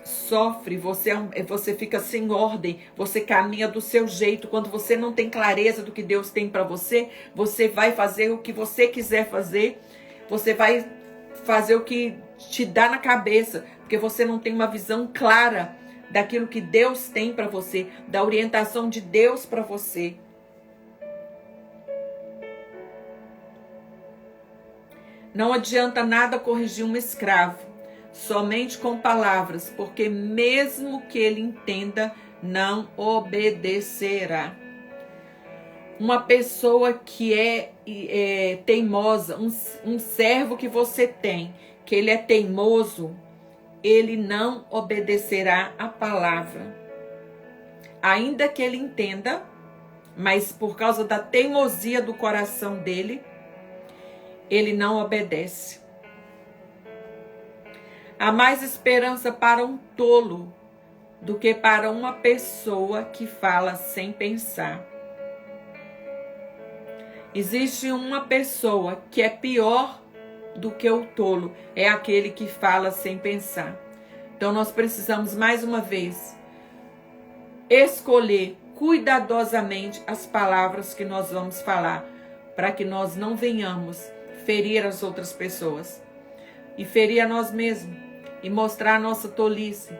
sofre, você fica sem ordem, você caminha do seu jeito. Quando você não tem clareza do que Deus tem para você, você vai fazer o que você quiser fazer, você vai fazer o que te dá na cabeça, porque você não tem uma visão clara daquilo que Deus tem para você, da orientação de Deus para você. Não adianta nada corrigir um escravo, somente com palavras, porque mesmo que ele entenda, não obedecerá. Uma pessoa que é teimosa, um servo que você tem, que ele é teimoso, ele não obedecerá a palavra. Ainda que ele entenda, mas por causa da teimosia do coração dele, ele não obedece. Há mais esperança para um tolo do que para uma pessoa que fala sem pensar. Existe uma pessoa que é pior do que o tolo, é aquele que fala sem pensar. Então nós precisamos mais uma vez escolher cuidadosamente as palavras que nós vamos falar, para que nós não venhamos ferir as outras pessoas e ferir a nós mesmos e mostrar a nossa tolice,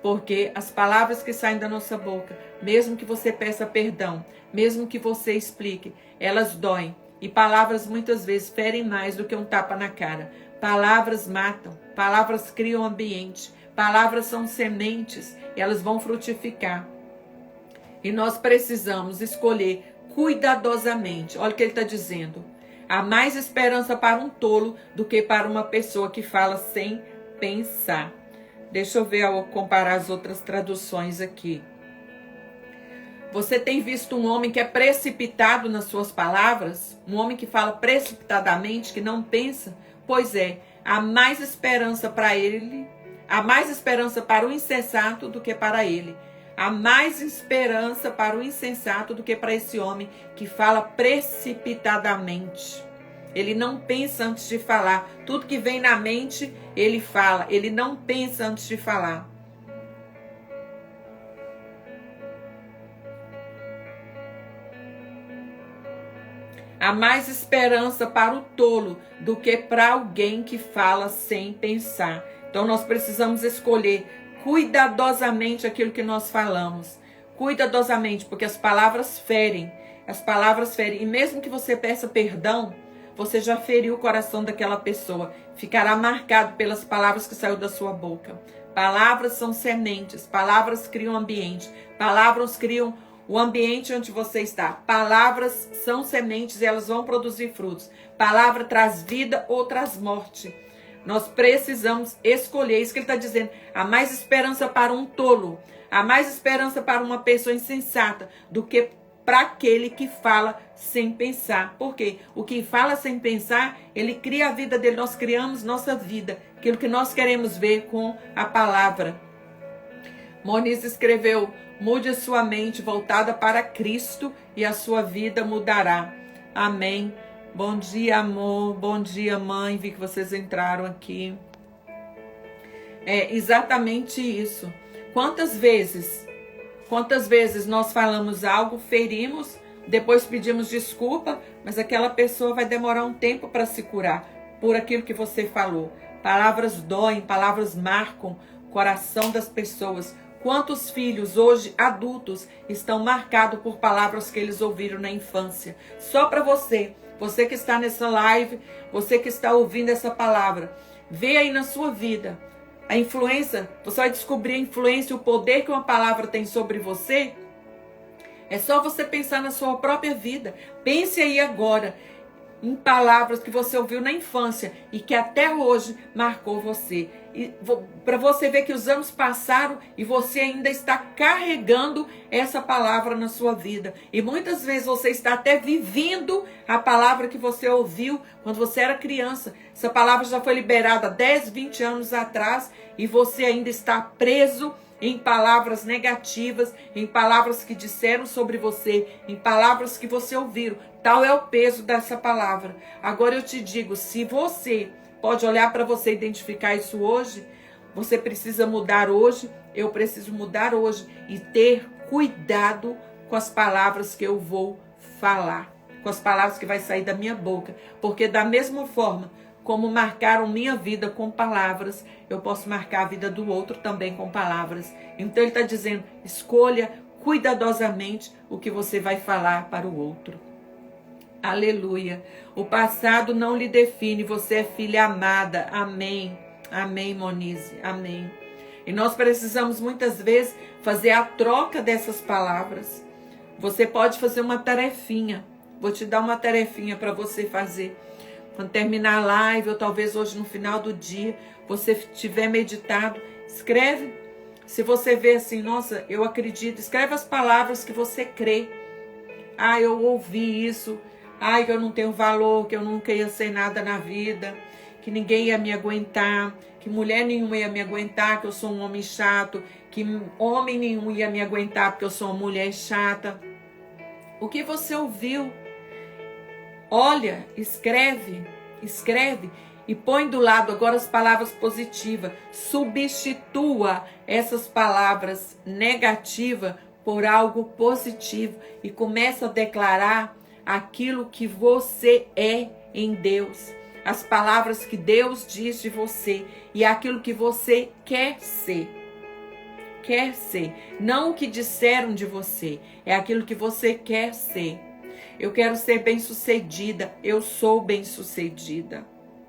Porque as palavras que saem da nossa boca, mesmo que você peça perdão, mesmo que você explique, elas doem. E palavras muitas vezes ferem mais do que um tapa na cara. Palavras matam, palavras criam ambiente, palavras são sementes e elas vão frutificar. E nós precisamos escolher cuidadosamente. Olha o que ele está dizendo. Há mais esperança para um tolo do que para uma pessoa que fala sem pensar. Deixa eu ver, eu comparar as outras traduções aqui. Você tem visto um homem que é precipitado nas suas palavras? Um homem que fala precipitadamente, que não pensa? Pois é, há mais esperança para ele, há mais esperança para o insensato do que para ele. Há mais esperança para o insensato do que para esse homem que fala precipitadamente. Ele não pensa antes de falar. Tudo que vem na mente, ele fala. Ele não pensa antes de falar. Há mais esperança para o tolo do que para alguém que fala sem pensar. Então nós precisamos escolher cuidadosamente aquilo que nós falamos. Cuidadosamente, porque as palavras ferem. As palavras ferem. E mesmo que você peça perdão, você já feriu o coração daquela pessoa. Ficará marcado pelas palavras que saíram da sua boca. Palavras são sementes. Palavras criam ambiente. Palavras criam o ambiente onde você está. Palavras são sementes e elas vão produzir frutos. Palavra traz vida ou traz morte. Nós precisamos escolher. Isso que ele está dizendo. Há mais esperança para um tolo. Há mais esperança para uma pessoa insensata do que para aquele que fala sem pensar. Por quê? O que fala sem pensar, ele cria a vida dele. Nós criamos nossa vida. Aquilo que nós queremos ver com a palavra. Moniz escreveu: mude a sua mente voltada para Cristo e a sua vida mudará. Amém. Bom dia, amor. Bom dia, mãe. Vi que vocês entraram aqui. É exatamente isso. Quantas vezes nós falamos algo, ferimos, depois pedimos desculpa, mas aquela pessoa vai demorar um tempo para se curar por aquilo que você falou. Palavras doem, palavras marcam o coração das pessoas. Quantos filhos hoje, adultos, estão marcados por palavras que eles ouviram na infância? Só para você que está nessa live, você que está ouvindo essa palavra, vê aí na sua vida a influência. Você vai descobrir a influência e o poder que uma palavra tem sobre você. É só você pensar na sua própria vida. Pense aí agora em palavras que você ouviu na infância e que até hoje marcou você. E para você ver que os anos passaram e você ainda está carregando essa palavra na sua vida. E muitas vezes você está até vivendo a palavra que você ouviu quando você era criança. Essa palavra já foi liberada 10, 20 anos atrás e você ainda está preso em palavras negativas, em palavras que disseram sobre você, em palavras que você ouviu. Tal é o peso dessa palavra. Agora eu te digo, se você pode olhar para você e identificar isso hoje, você precisa mudar hoje, eu preciso mudar hoje e ter cuidado com as palavras que eu vou falar, com as palavras que vai sair da minha boca, porque da mesma forma como marcaram minha vida com palavras, eu posso marcar a vida do outro também com palavras. Então ele está dizendo, escolha cuidadosamente o que você vai falar para o outro. Aleluia. O passado não lhe define, você é filha amada. Amém. Amém, Monize. Amém. E nós precisamos muitas vezes fazer a troca dessas palavras. Você pode fazer uma tarefinha. Vou te dar uma tarefinha para você fazer. Quando terminar a live, ou talvez hoje no final do dia, você tiver meditado, escreve. Se você vê assim, nossa, eu acredito, escreve as palavras que você crê. Ah, eu ouvi isso. Ai, que eu não tenho valor, que eu nunca ia ser nada na vida, que ninguém ia me aguentar, que mulher nenhuma ia me aguentar, que eu sou um homem chato, que homem nenhum ia me aguentar porque eu sou uma mulher chata. O que você ouviu? Olha, escreve e põe do lado agora as palavras positivas. Substitua essas palavras negativas por algo positivo e começa a declarar aquilo que você é em Deus. As palavras que Deus diz de você e aquilo que você quer ser. quer ser. Não o que disseram de você, é aquilo que você quer ser. Eu quero ser bem-sucedida, eu sou bem-sucedida.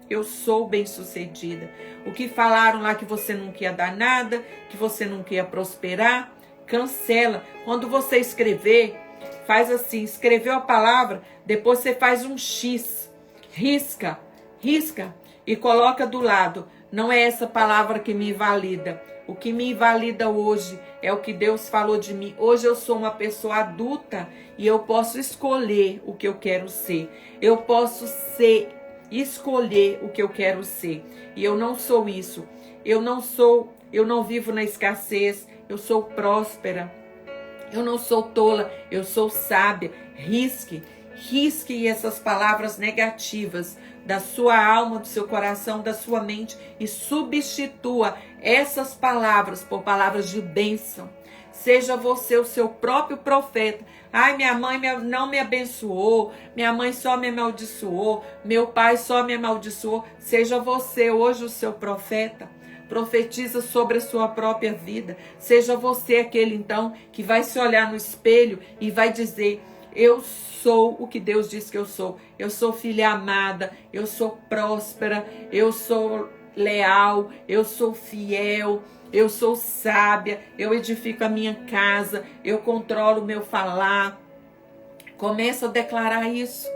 Eu sou bem-sucedida. O que falaram lá que você não ia dar nada, que você não ia prosperar, cancela. Quando você escrever, faz assim, escreveu a palavra, depois você faz um X, risca e coloca do lado. Não é essa palavra que me invalida. O que me invalida hoje é o que Deus falou de mim. Hoje eu sou uma pessoa adulta e eu posso escolher o que eu quero ser. Eu posso escolher o que eu quero ser. E eu não sou isso. Eu não vivo na escassez. Eu sou próspera. Eu não sou tola, eu sou sábia. Risque essas palavras negativas da sua alma, do seu coração, da sua mente e substitua essas palavras por palavras de bênção. Seja você o seu próprio profeta. Ai, minha mãe não me abençoou, minha mãe só me amaldiçoou, meu pai só me amaldiçoou. Seja você hoje o seu profeta. Profetiza sobre a sua própria vida. Seja você aquele então que vai se olhar no espelho e vai dizer: eu sou o que Deus diz que eu sou. Eu sou filha amada, eu sou próspera, eu sou leal, eu sou fiel, eu sou sábia, eu edifico a minha casa, eu controlo o meu falar. Começa a declarar isso.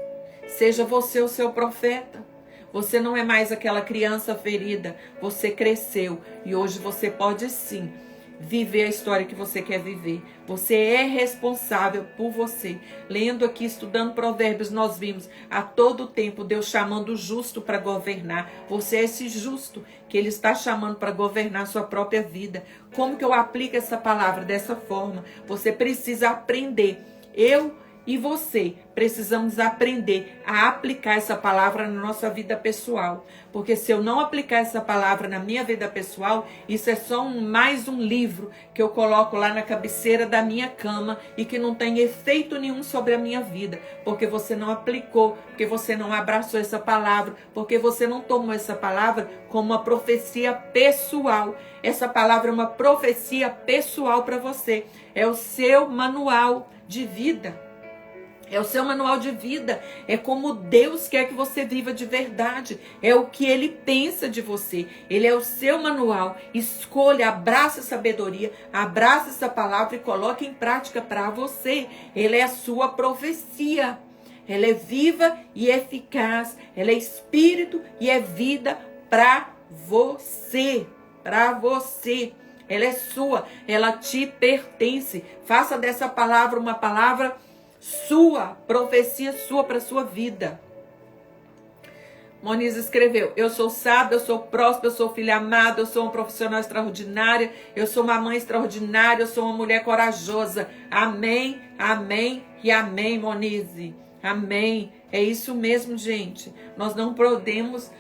Seja você o seu profeta. Você não é mais aquela criança ferida. Você cresceu e hoje você pode sim viver a história que você quer viver. Você é responsável por você. Lendo aqui, estudando Provérbios, nós vimos a todo tempo Deus chamando o justo para governar. Você é esse justo que Ele está chamando para governar a sua própria vida. Como que eu aplico essa palavra dessa forma? Você precisa aprender. Eu e você precisamos aprender a aplicar essa palavra na nossa vida pessoal. Porque se eu não aplicar essa palavra na minha vida pessoal, isso é só mais um livro que eu coloco lá na cabeceira da minha cama e que não tem efeito nenhum sobre a minha vida. Porque você não aplicou, porque você não abraçou essa palavra, porque você não tomou essa palavra como uma profecia pessoal. Essa palavra é uma profecia pessoal para você. É o seu manual de vida. É o seu manual de vida, é como Deus quer que você viva de verdade, é o que Ele pensa de você, Ele é o seu manual. Escolha, abraça a sabedoria, abraça essa palavra e coloque em prática para você. Ele é a sua profecia, ela é viva e eficaz, ela é espírito e é vida para você, ela é sua, ela te pertence. Faça dessa palavra uma palavra sua, profecia sua para sua vida. Moniz escreveu: eu sou sábia, eu sou próspera, eu sou filha amada, eu sou uma profissional extraordinária, eu sou uma mãe extraordinária, eu sou uma mulher corajosa. Amém, amém e amém, Monize. Amém. É isso mesmo, gente. Nós não podemos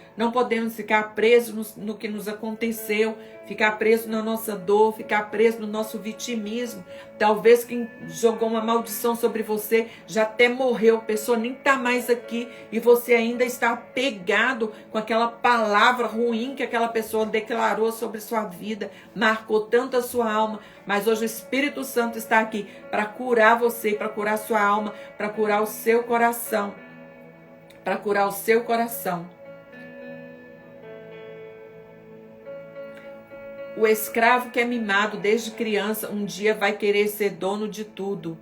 ficar presos no que nos aconteceu, ficar preso na nossa dor, ficar preso no nosso vitimismo. Talvez quem jogou uma maldição sobre você já até morreu, a pessoa nem está mais aqui e você ainda está apegado com aquela palavra ruim que aquela pessoa declarou sobre sua vida, marcou tanto a sua alma. Mas hoje o Espírito Santo está aqui para curar você, para curar sua alma, para curar o seu coração. Para curar o seu coração. O escravo que é mimado desde criança, um dia vai querer ser dono de tudo.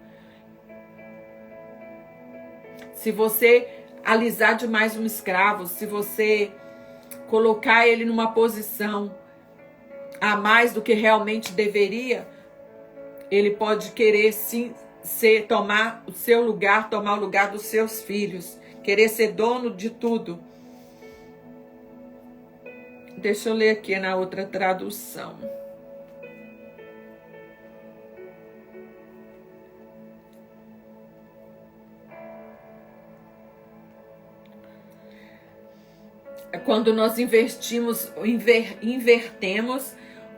Se você alisar demais um escravo, se você colocar ele numa posição a mais do que realmente deveria, ele pode querer sim tomar o seu lugar, tomar o lugar dos seus filhos. Querer ser dono de tudo. Deixa eu ler aqui na outra tradução. Quando nós invertemos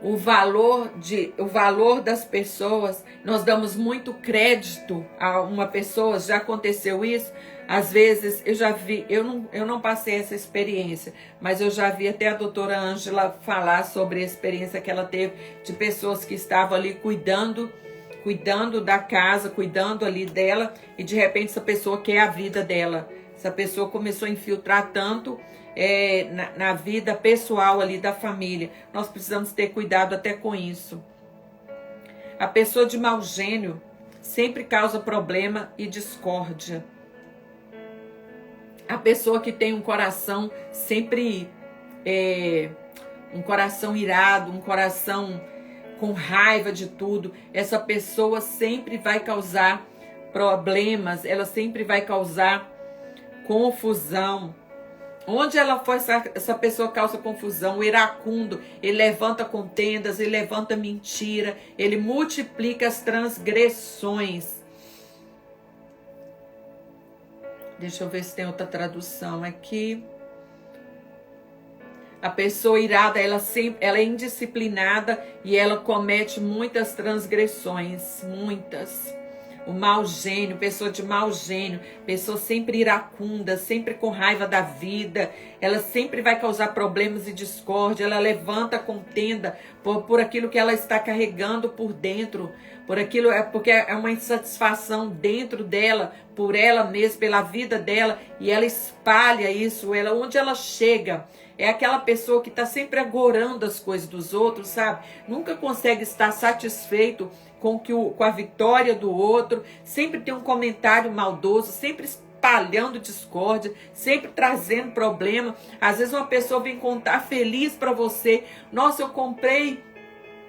o valor das pessoas, nós damos muito crédito a uma pessoa, já aconteceu isso, Às vezes, eu já vi, eu não passei essa experiência, mas eu já vi até a doutora Ângela falar sobre a experiência que ela teve de pessoas que estavam ali cuidando da casa, cuidando ali dela, e de repente essa pessoa quer a vida dela. Essa pessoa começou a infiltrar tanto na vida pessoal ali da família. Nós precisamos ter cuidado até com isso. A pessoa de mau gênio sempre causa problema e discórdia. A pessoa que tem um coração sempre um coração irado, um coração com raiva de tudo, essa pessoa sempre vai causar problemas, ela sempre vai causar confusão. Onde ela for, essa pessoa causa confusão. O iracundo, ele levanta contendas, ele levanta mentira, ele multiplica as transgressões. Deixa eu ver se tem outra tradução aqui. A pessoa irada, ela é indisciplinada e ela comete muitas transgressões, muitas. O mau gênio, pessoa de mau gênio, pessoa sempre iracunda, sempre com raiva da vida, ela sempre vai causar problemas e discórdia, ela levanta contenda por aquilo que ela está carregando por dentro, porque é uma insatisfação dentro dela, por ela mesma, pela vida dela, e ela espalha isso, onde ela chega. É aquela pessoa que está sempre agorando as coisas dos outros, sabe? Nunca consegue estar satisfeito com a vitória do outro. Sempre tem um comentário maldoso, sempre espalhando discórdia, sempre trazendo problema. Às vezes uma pessoa vem contar feliz para você. Nossa, eu comprei,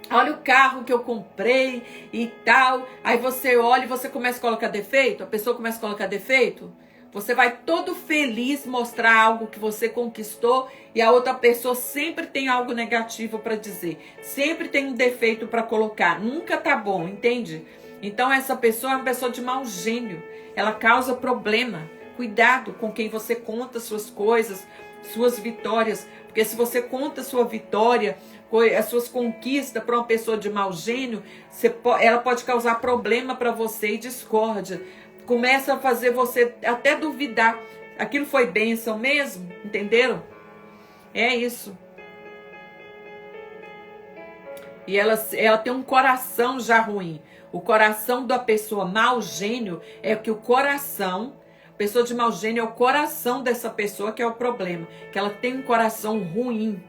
olha o carro que eu comprei e tal. Aí você olha e você começa a colocar defeito. A pessoa começa a colocar defeito. Você vai todo feliz mostrar algo que você conquistou e a outra pessoa sempre tem algo negativo para dizer. Sempre tem um defeito para colocar. Nunca tá bom, entende? Então essa pessoa é uma pessoa de mau gênio. Ela causa problema. Cuidado com quem você conta suas coisas, suas vitórias. Porque se você conta sua vitória, as suas conquistas para uma pessoa de mau gênio, ela pode causar problema para você e discórdia. Começa a fazer você até duvidar. Aquilo foi bênção mesmo? Entenderam? É isso. E ela tem um coração já ruim. O coração da pessoa mau gênio é que o coração... Pessoa de mau gênio é o coração dessa pessoa que é o problema. Que ela tem um coração ruim.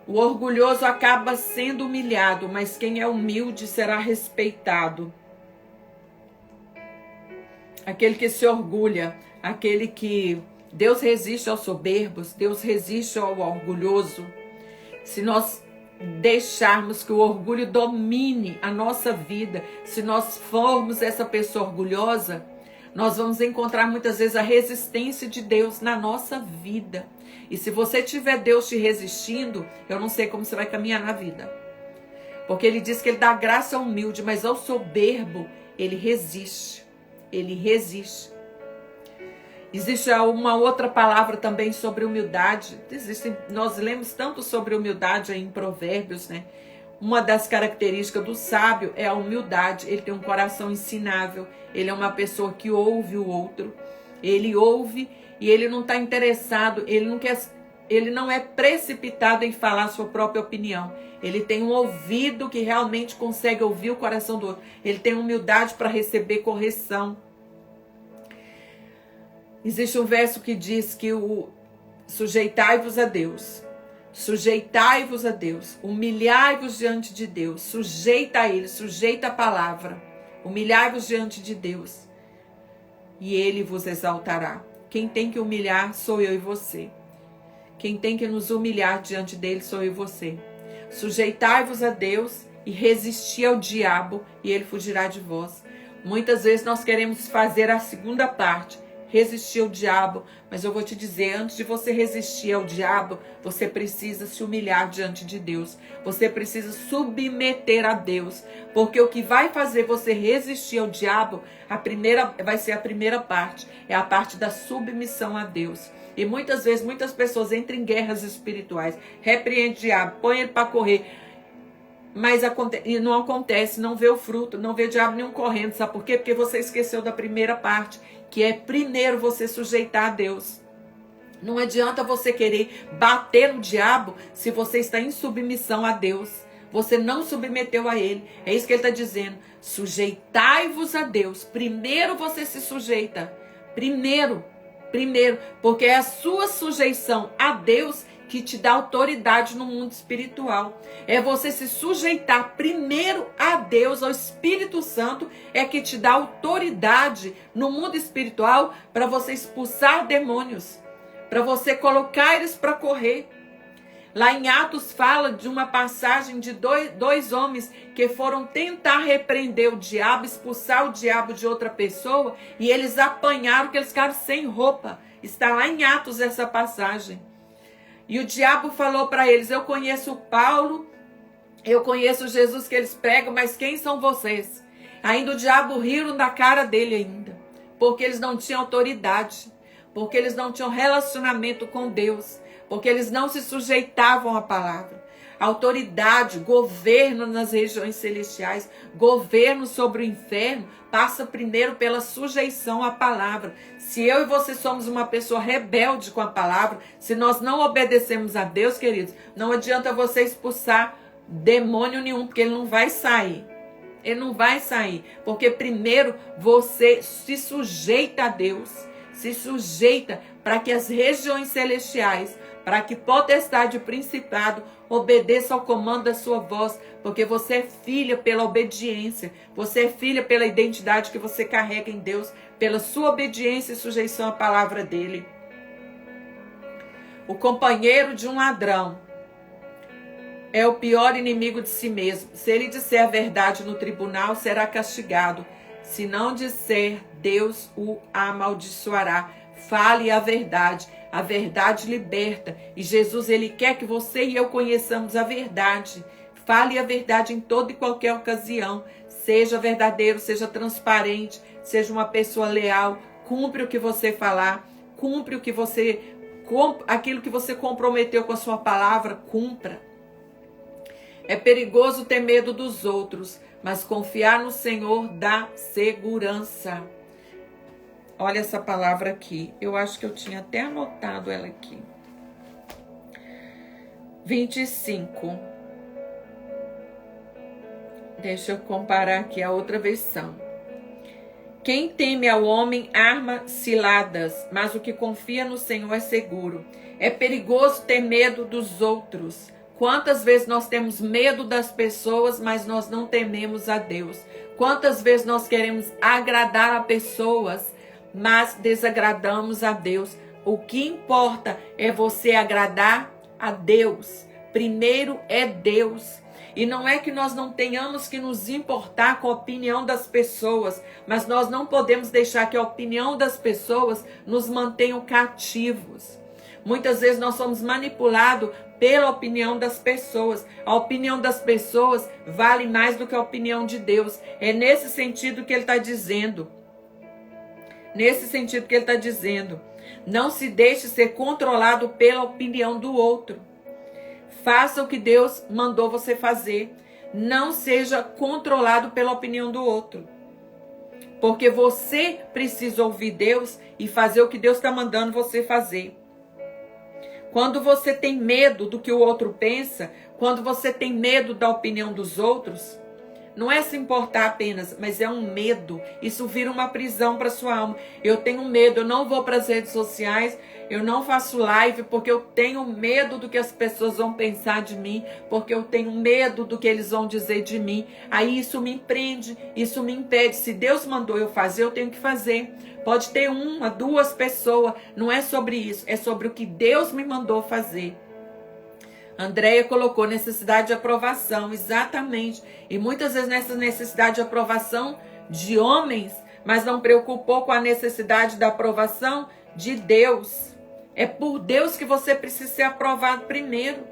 O orgulhoso acaba sendo humilhado, mas quem é humilde será respeitado. Aquele que se orgulha, aquele que... Deus resiste aos soberbos, Deus resiste ao orgulhoso. Se nós deixarmos que o orgulho domine a nossa vida, se nós formos essa pessoa orgulhosa, nós vamos encontrar muitas vezes a resistência de Deus na nossa vida. E se você tiver Deus te resistindo, eu não sei como você vai caminhar na vida. Porque ele diz que ele dá graça ao humilde, mas ao soberbo ele resiste. Ele resiste. Existe uma outra palavra também sobre humildade. Nós lemos tanto sobre humildade aí em Provérbios, né? Uma das características do sábio é a humildade. Ele tem um coração ensinável. Ele é uma pessoa que ouve o outro. Ele ouve e ele não está interessado. Ele não é precipitado em falar a sua própria opinião. Ele tem um ouvido que realmente consegue ouvir o coração do outro. Ele tem humildade para receber correção. Existe um verso que diz que sujeitai-vos a Deus. Sujeitai-vos a Deus. Humilhai-vos diante de Deus. Sujeita a Ele, sujeita a palavra. Humilhai-vos diante de Deus. E Ele vos exaltará. Quem tem que humilhar sou eu e você. Quem tem que nos humilhar diante dele sou eu e você. Sujeitai-vos a Deus e resisti ao diabo e ele fugirá de vós. Muitas vezes nós queremos fazer a segunda parte, resistir ao diabo, mas eu vou te dizer, antes de você resistir ao diabo, você precisa se humilhar diante de Deus. Você precisa submeter a Deus, porque o que vai fazer você resistir ao diabo, vai ser a primeira parte, é a parte da submissão a Deus. E muitas vezes, muitas pessoas entram em guerras espirituais, repreende o diabo, põe ele para correr, mas e não acontece, não vê o fruto, não vê diabo nenhum correndo. Sabe por quê? Porque você esqueceu da primeira parte, que é primeiro você sujeitar a Deus. Não adianta você querer bater no diabo se você está em submissão a Deus. Você não submeteu a ele. É isso que ele está dizendo. Sujeitai-vos a Deus. Primeiro você se sujeita. Primeiro. Porque é a sua sujeição a Deus que te dá autoridade no mundo espiritual. É você se sujeitar primeiro a Deus, ao Espírito Santo, é que te dá autoridade no mundo espiritual para você expulsar demônios, para você colocar eles para correr. Lá em Atos fala de uma passagem de dois homens que foram tentar repreender o diabo, expulsar o diabo de outra pessoa, e eles apanharam, que eles ficaram sem roupa. Está lá em Atos essa passagem. E o diabo falou para eles: eu conheço Paulo, eu conheço Jesus que eles pregam, mas quem são vocês? Ainda o diabo riram da cara dele ainda, porque eles não tinham autoridade, porque eles não tinham relacionamento com Deus, porque eles não se sujeitavam à palavra. Autoridade, governo nas regiões celestiais, governo sobre o inferno, passa primeiro pela sujeição à palavra. Se eu e você somos uma pessoa rebelde com a palavra, se nós não obedecemos a Deus, queridos, não adianta você expulsar demônio nenhum, porque ele não vai sair. Ele não vai sair, porque primeiro você se sujeita a Deus, se sujeita para que as regiões celestiais, para que potestade e principado obedeça ao comando da sua voz, porque você é filha pela obediência, você é filha pela identidade que você carrega em Deus, pela sua obediência e sujeição à palavra dele. O companheiro de um ladrão é o pior inimigo de si mesmo. Se ele disser a verdade no tribunal, será castigado. Se não disser, Deus o amaldiçoará. Fale a verdade liberta. E Jesus, ele quer que você e eu conheçamos a verdade. Fale a verdade em toda e qualquer ocasião. Seja verdadeiro, seja transparente, seja uma pessoa leal. Cumpre o que você falar, cumpre aquilo que você comprometeu com a sua palavra, cumpra. É perigoso ter medo dos outros, mas confiar no Senhor dá segurança. Olha essa palavra aqui. Eu acho que eu tinha até anotado ela aqui. 25. Deixa eu comparar aqui a outra versão. Quem teme ao homem arma ciladas, mas o que confia no Senhor é seguro. É perigoso ter medo dos outros. Quantas vezes nós temos medo das pessoas, mas nós não tememos a Deus? Quantas vezes nós queremos agradar a pessoas, mas desagradamos a Deus? O que importa é você agradar a Deus. Primeiro é Deus. E não é que nós não tenhamos que nos importar com a opinião das pessoas, mas nós não podemos deixar que a opinião das pessoas nos mantenha cativos. Muitas vezes nós somos manipulados pela opinião das pessoas. A opinião das pessoas vale mais do que a opinião de Deus. É nesse sentido que ele está dizendo. Não se deixe ser controlado pela opinião do outro. Faça o que Deus mandou você fazer. Não seja controlado pela opinião do outro. Porque você precisa ouvir Deus e fazer o que Deus está mandando você fazer. Quando você tem medo do que o outro pensa, quando você tem medo da opinião dos outros, não é se importar apenas, mas é um medo. Isso vira uma prisão para sua alma. Eu tenho medo, eu não vou para as redes sociais, eu não faço live porque eu tenho medo do que as pessoas vão pensar de mim, porque eu tenho medo do que eles vão dizer de mim. Aí isso me prende, isso me impede. Se Deus mandou eu fazer, eu tenho que fazer. Pode ter uma, duas pessoas, não é sobre isso, é sobre o que Deus me mandou fazer. Andréia colocou necessidade de aprovação, exatamente. E muitas vezes nessa necessidade de aprovação de homens, mas não preocupou com a necessidade da aprovação de Deus. É por Deus que você precisa ser aprovado primeiro.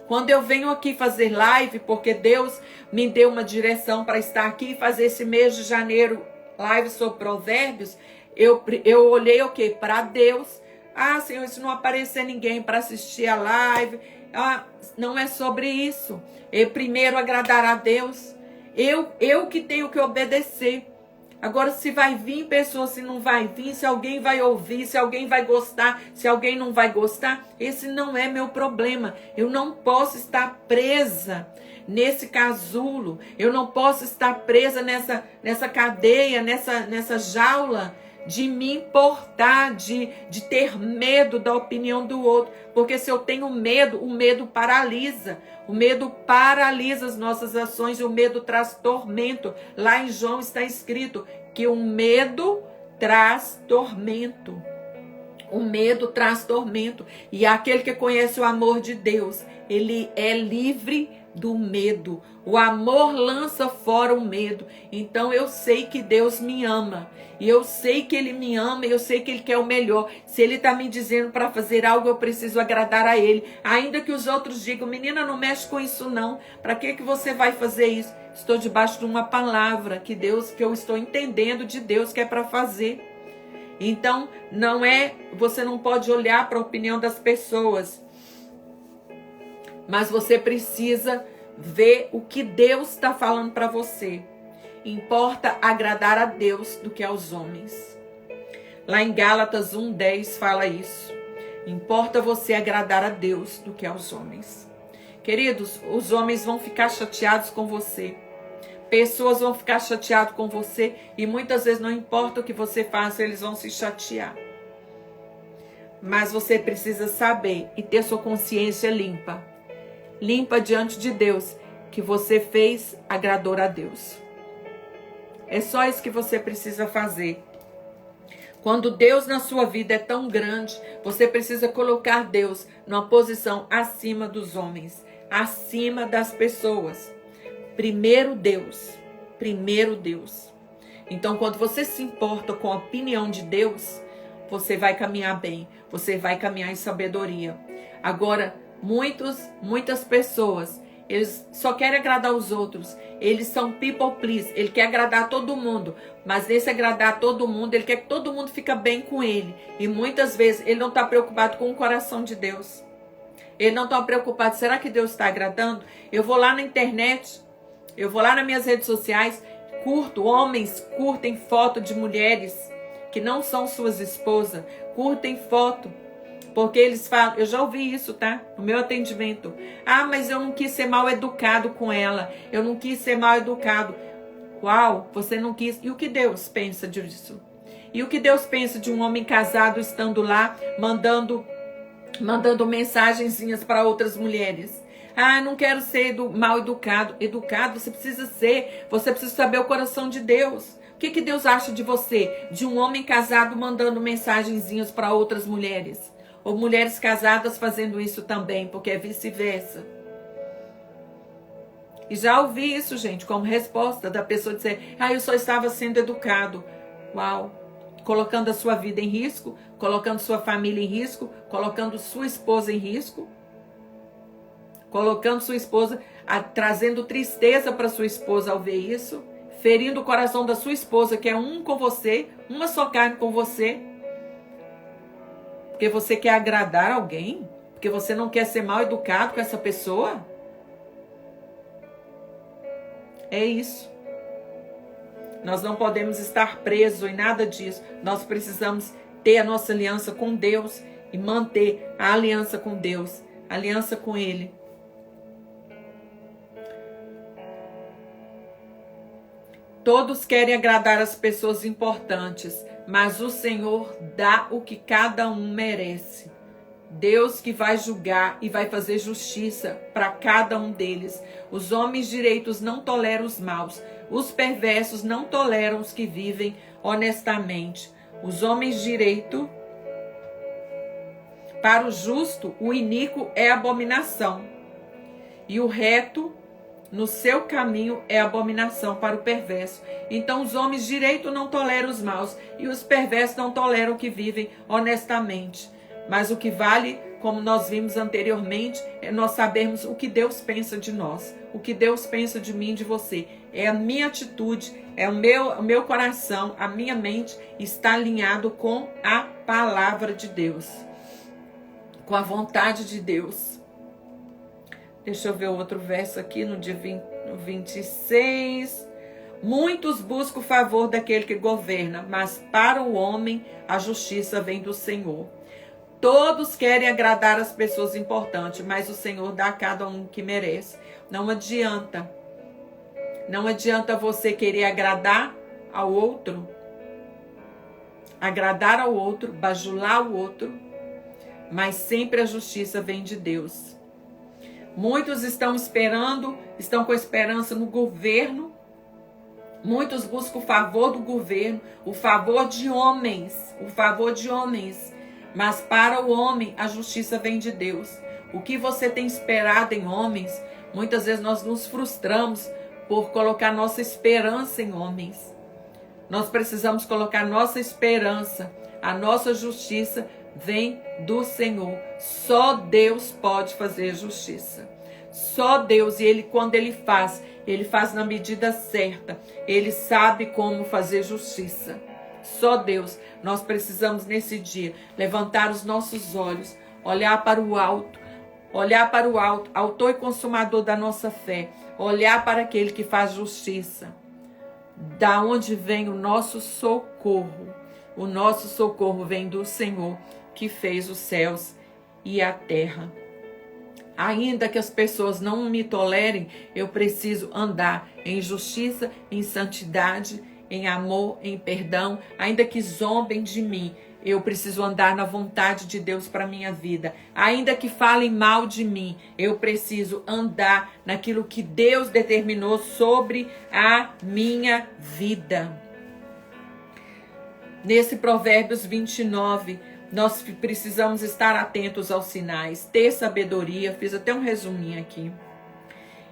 Quando eu venho aqui fazer live, porque Deus me deu uma direção para estar aqui e fazer esse mês de janeiro live sobre provérbios, eu olhei o quê? Para Deus. Ah, Senhor, se não aparecer ninguém para assistir a live, Não é sobre isso. Eu primeiro agradar a Deus. Eu que tenho que obedecer. Agora, se vai vir pessoa, se não vai vir, se alguém vai ouvir, se alguém vai gostar, se alguém não vai gostar, esse não é meu problema. Eu não posso estar presa nesse casulo. Eu não posso estar presa nessa cadeia, nessa jaula de me importar, de ter medo da opinião do outro. Porque se eu tenho medo, o medo paralisa. O medo paralisa as nossas ações e o medo traz tormento. Lá em João está escrito que o medo traz tormento. O medo traz tormento. E aquele que conhece o amor de Deus, ele é livre do medo. O amor lança fora o medo. Então eu sei que Deus me ama. E eu sei que Ele me ama. E eu sei que Ele quer o melhor. Se Ele está me dizendo para fazer algo, eu preciso agradar a Ele. Ainda que os outros digam, menina, não mexe com isso não. Para que você vai fazer isso? Estou debaixo de uma palavra que eu estou entendendo de Deus que é para fazer. Então, você não pode olhar para a opinião das pessoas. Mas você precisa ver o que Deus está falando para você. Importa agradar a Deus do que aos homens. Lá em Gálatas 1:10 fala isso. Importa você agradar a Deus do que aos homens. Queridos, os homens vão ficar chateados com você. Pessoas vão ficar chateadas com você. E muitas vezes não importa o que você faça, eles vão se chatear. Mas você precisa saber e ter sua consciência limpa. Limpa diante de Deus, que você fez, agradou a Deus. É só isso que você precisa fazer. Quando Deus na sua vida é tão grande, você precisa colocar Deus numa posição acima dos homens, acima das pessoas. Primeiro Deus. Primeiro Deus. Então, quando você se importa com a opinião de Deus, você vai caminhar bem, você vai caminhar em sabedoria. Agora, muitas pessoas, eles só querem agradar os outros. Eles são people please. Ele quer agradar todo mundo. Mas nesse agradar todo mundo, ele quer que todo mundo fique bem com ele. E muitas vezes ele não está preocupado com o coração de Deus. Ele não está preocupado. Será que Deus está agradando? Eu vou lá na internet. Eu vou lá nas minhas redes sociais. Homens curtem foto de mulheres que não são suas esposas. Curtem foto. Porque eles falam, eu já ouvi isso, tá? No meu atendimento. Mas eu não quis ser mal educado com ela. Eu não quis ser mal educado. Uau, você não quis. E o que Deus pensa disso? E o que Deus pensa de um homem casado estando lá, mandando mensagenzinhas para outras mulheres? Não quero ser mal educado. Educado você precisa ser. Você precisa saber o coração de Deus. O que Deus acha de você? De um homem casado mandando mensagenzinhas para outras mulheres? Ou mulheres casadas fazendo isso também, porque é vice-versa. E já ouvi isso, gente, como resposta da pessoa dizer, eu só estava sendo educado. Uau! Colocando a sua vida em risco, colocando sua família em risco, colocando sua esposa em risco, colocando sua esposa, trazendo tristeza para sua esposa ao ver isso, ferindo o coração da sua esposa, que é um com você, uma só carne com você. Porque você quer agradar alguém? Porque você não quer ser mal educado com essa pessoa? É isso. Nós não podemos estar presos em nada disso. Nós precisamos ter a nossa aliança com Deus e manter a aliança com Deus, a aliança com Ele. Todos querem agradar as pessoas importantes, mas o Senhor dá o que cada um merece. Deus que vai julgar e vai fazer justiça para cada um deles. Os homens direitos não toleram os maus. Os perversos não toleram os que vivem honestamente. Os homens direito, para o justo, o iníquo é abominação. E o reto, no seu caminho, é abominação para o perverso. Então os homens direito não toleram os maus. E os perversos não toleram o que vivem honestamente. Mas o que vale, como nós vimos anteriormente, é nós sabermos o que Deus pensa de nós. O que Deus pensa de mim e de você. É a minha atitude, é o meu coração, a minha mente está alinhado com a palavra de Deus. Com a vontade de Deus. Deixa eu ver o outro verso aqui, no 26. Muitos buscam o favor daquele que governa, mas para o homem a justiça vem do Senhor. Todos querem agradar as pessoas importantes, mas o Senhor dá a cada um que merece. Não adianta. Não adianta você querer agradar ao outro, bajular o outro, mas sempre a justiça vem de Deus. Muitos estão com esperança no governo. Muitos buscam o favor do governo, o favor de homens. Mas para o homem, a justiça vem de Deus. O que você tem esperado em homens, muitas vezes nós nos frustramos por colocar nossa esperança em homens. Nós precisamos colocar nossa esperança, a nossa justiça vem do Senhor. Só Deus pode fazer justiça. Só Deus, e quando Ele faz na medida certa. Ele sabe como fazer justiça. Só Deus. Nós precisamos nesse dia levantar os nossos olhos, olhar para o alto, autor e consumador da nossa fé, olhar para aquele que faz justiça. Da onde vem o nosso socorro? O nosso socorro vem do Senhor, que fez os céus e a terra. Ainda que as pessoas não me tolerem, eu preciso andar em justiça, em santidade, em amor, em perdão. Ainda que zombem de mim, eu preciso andar na vontade de Deus para a minha vida. Ainda que falem mal de mim, eu preciso andar naquilo que Deus determinou sobre a minha vida. Nesse Provérbios 29, nós precisamos estar atentos aos sinais, ter sabedoria. Fiz até um resuminho aqui.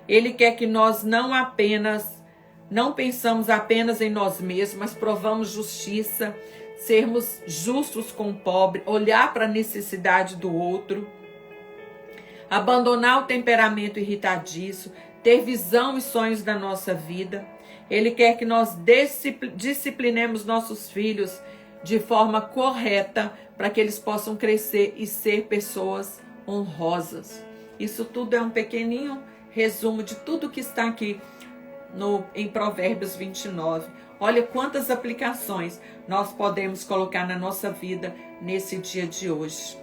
Ele quer que nós não pensamos apenas em nós mesmos, mas provamos justiça, sermos justos com o pobre, olhar para a necessidade do outro, abandonar o temperamento irritadiço, ter visão e sonhos da nossa vida. Ele quer que nós disciplinemos nossos filhos de forma correta, para que eles possam crescer e ser pessoas honrosas. Isso tudo é um pequenininho resumo de tudo que está aqui em Provérbios 29. Olha quantas aplicações nós podemos colocar na nossa vida nesse dia de hoje.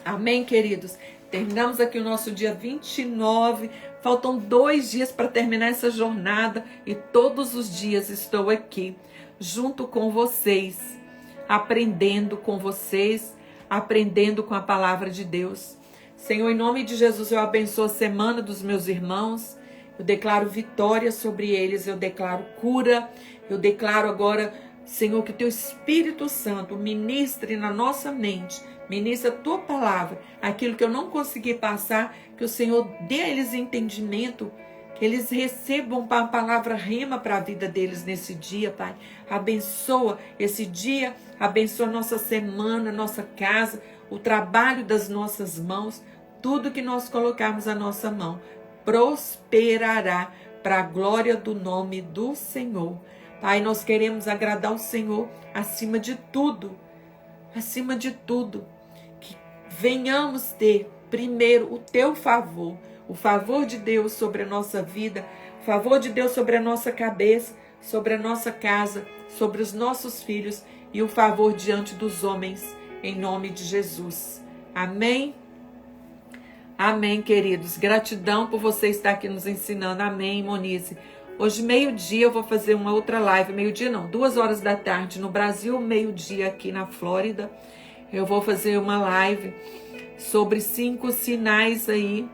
Amém, queridos? Terminamos aqui o nosso dia 29. Faltam 2 dias para terminar essa jornada e todos os dias estou aqui junto com vocês, aprendendo com vocês, aprendendo com a palavra de Deus. Senhor, em nome de Jesus, eu abençoo a semana dos meus irmãos. Eu declaro vitória sobre eles, eu declaro cura. Eu declaro agora, Senhor, que o Teu Espírito Santo ministre na nossa mente, ministre a Tua palavra, aquilo que eu não consegui passar, que o Senhor dê a eles entendimento, que eles recebam a palavra rema para a vida deles nesse dia, Pai. Abençoa esse dia, abençoa nossa semana, nossa casa, o trabalho das nossas mãos, tudo que nós colocarmos a nossa mão prosperará para a glória do nome do Senhor. Pai, nós queremos agradar o Senhor acima de tudo, que venhamos ter primeiro o Teu favor, o favor de Deus sobre a nossa vida, o favor de Deus sobre a nossa cabeça, sobre a nossa casa, sobre os nossos filhos e o favor diante dos homens, em nome de Jesus. Amém? Amém, queridos. Gratidão por você estar aqui nos ensinando. Amém, Monize. Hoje, meio-dia, eu vou fazer uma outra live. Meio-dia não, 2 horas da tarde no Brasil, meio-dia aqui na Flórida. Eu vou fazer uma live sobre 5 sinais aí.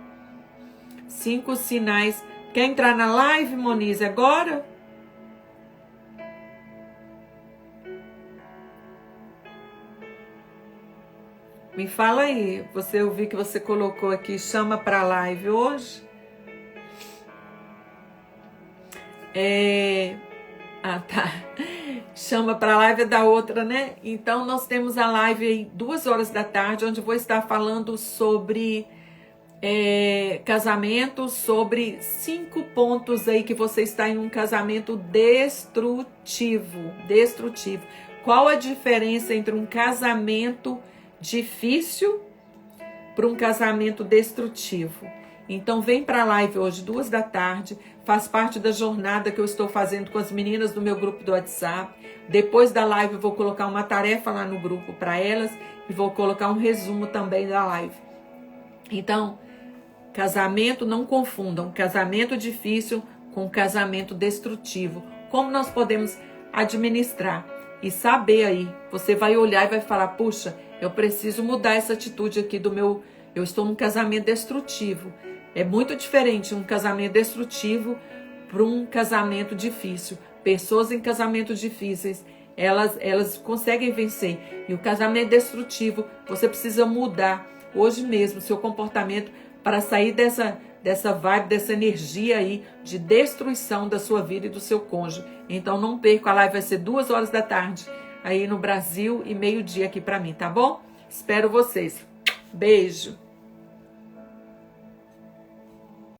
5 sinais. Quer entrar na live, Monize, agora? Me fala aí. Eu vi que você colocou aqui, chama para a live hoje. Tá. Chama para a live da outra, né? Então, nós temos a live aí 2 horas da tarde, onde eu vou estar falando sobre casamento, sobre 5 pontos aí que você está em um casamento destrutivo. Qual a diferença entre um casamento difícil para um casamento destrutivo? Então vem para a live hoje, 2 da tarde, faz parte da jornada que eu estou fazendo com as meninas do meu grupo do WhatsApp. Depois da live eu vou colocar uma tarefa lá no grupo para elas e vou colocar um resumo também da live. Então, casamento, não confundam, casamento difícil com casamento destrutivo. Como nós podemos administrar e saber aí, você vai olhar e vai falar, puxa, eu preciso mudar essa atitude aqui do meu, eu estou num casamento destrutivo. É muito diferente um casamento destrutivo para um casamento difícil. Pessoas em casamentos difíceis, elas conseguem vencer. E o casamento destrutivo, você precisa mudar hoje mesmo o seu comportamento para sair dessa vibe, dessa energia aí de destruição da sua vida e do seu cônjuge. Então não perca, a live vai ser 2 horas da tarde aí no Brasil e 12:00 aqui para mim, tá bom? Espero vocês. Beijo.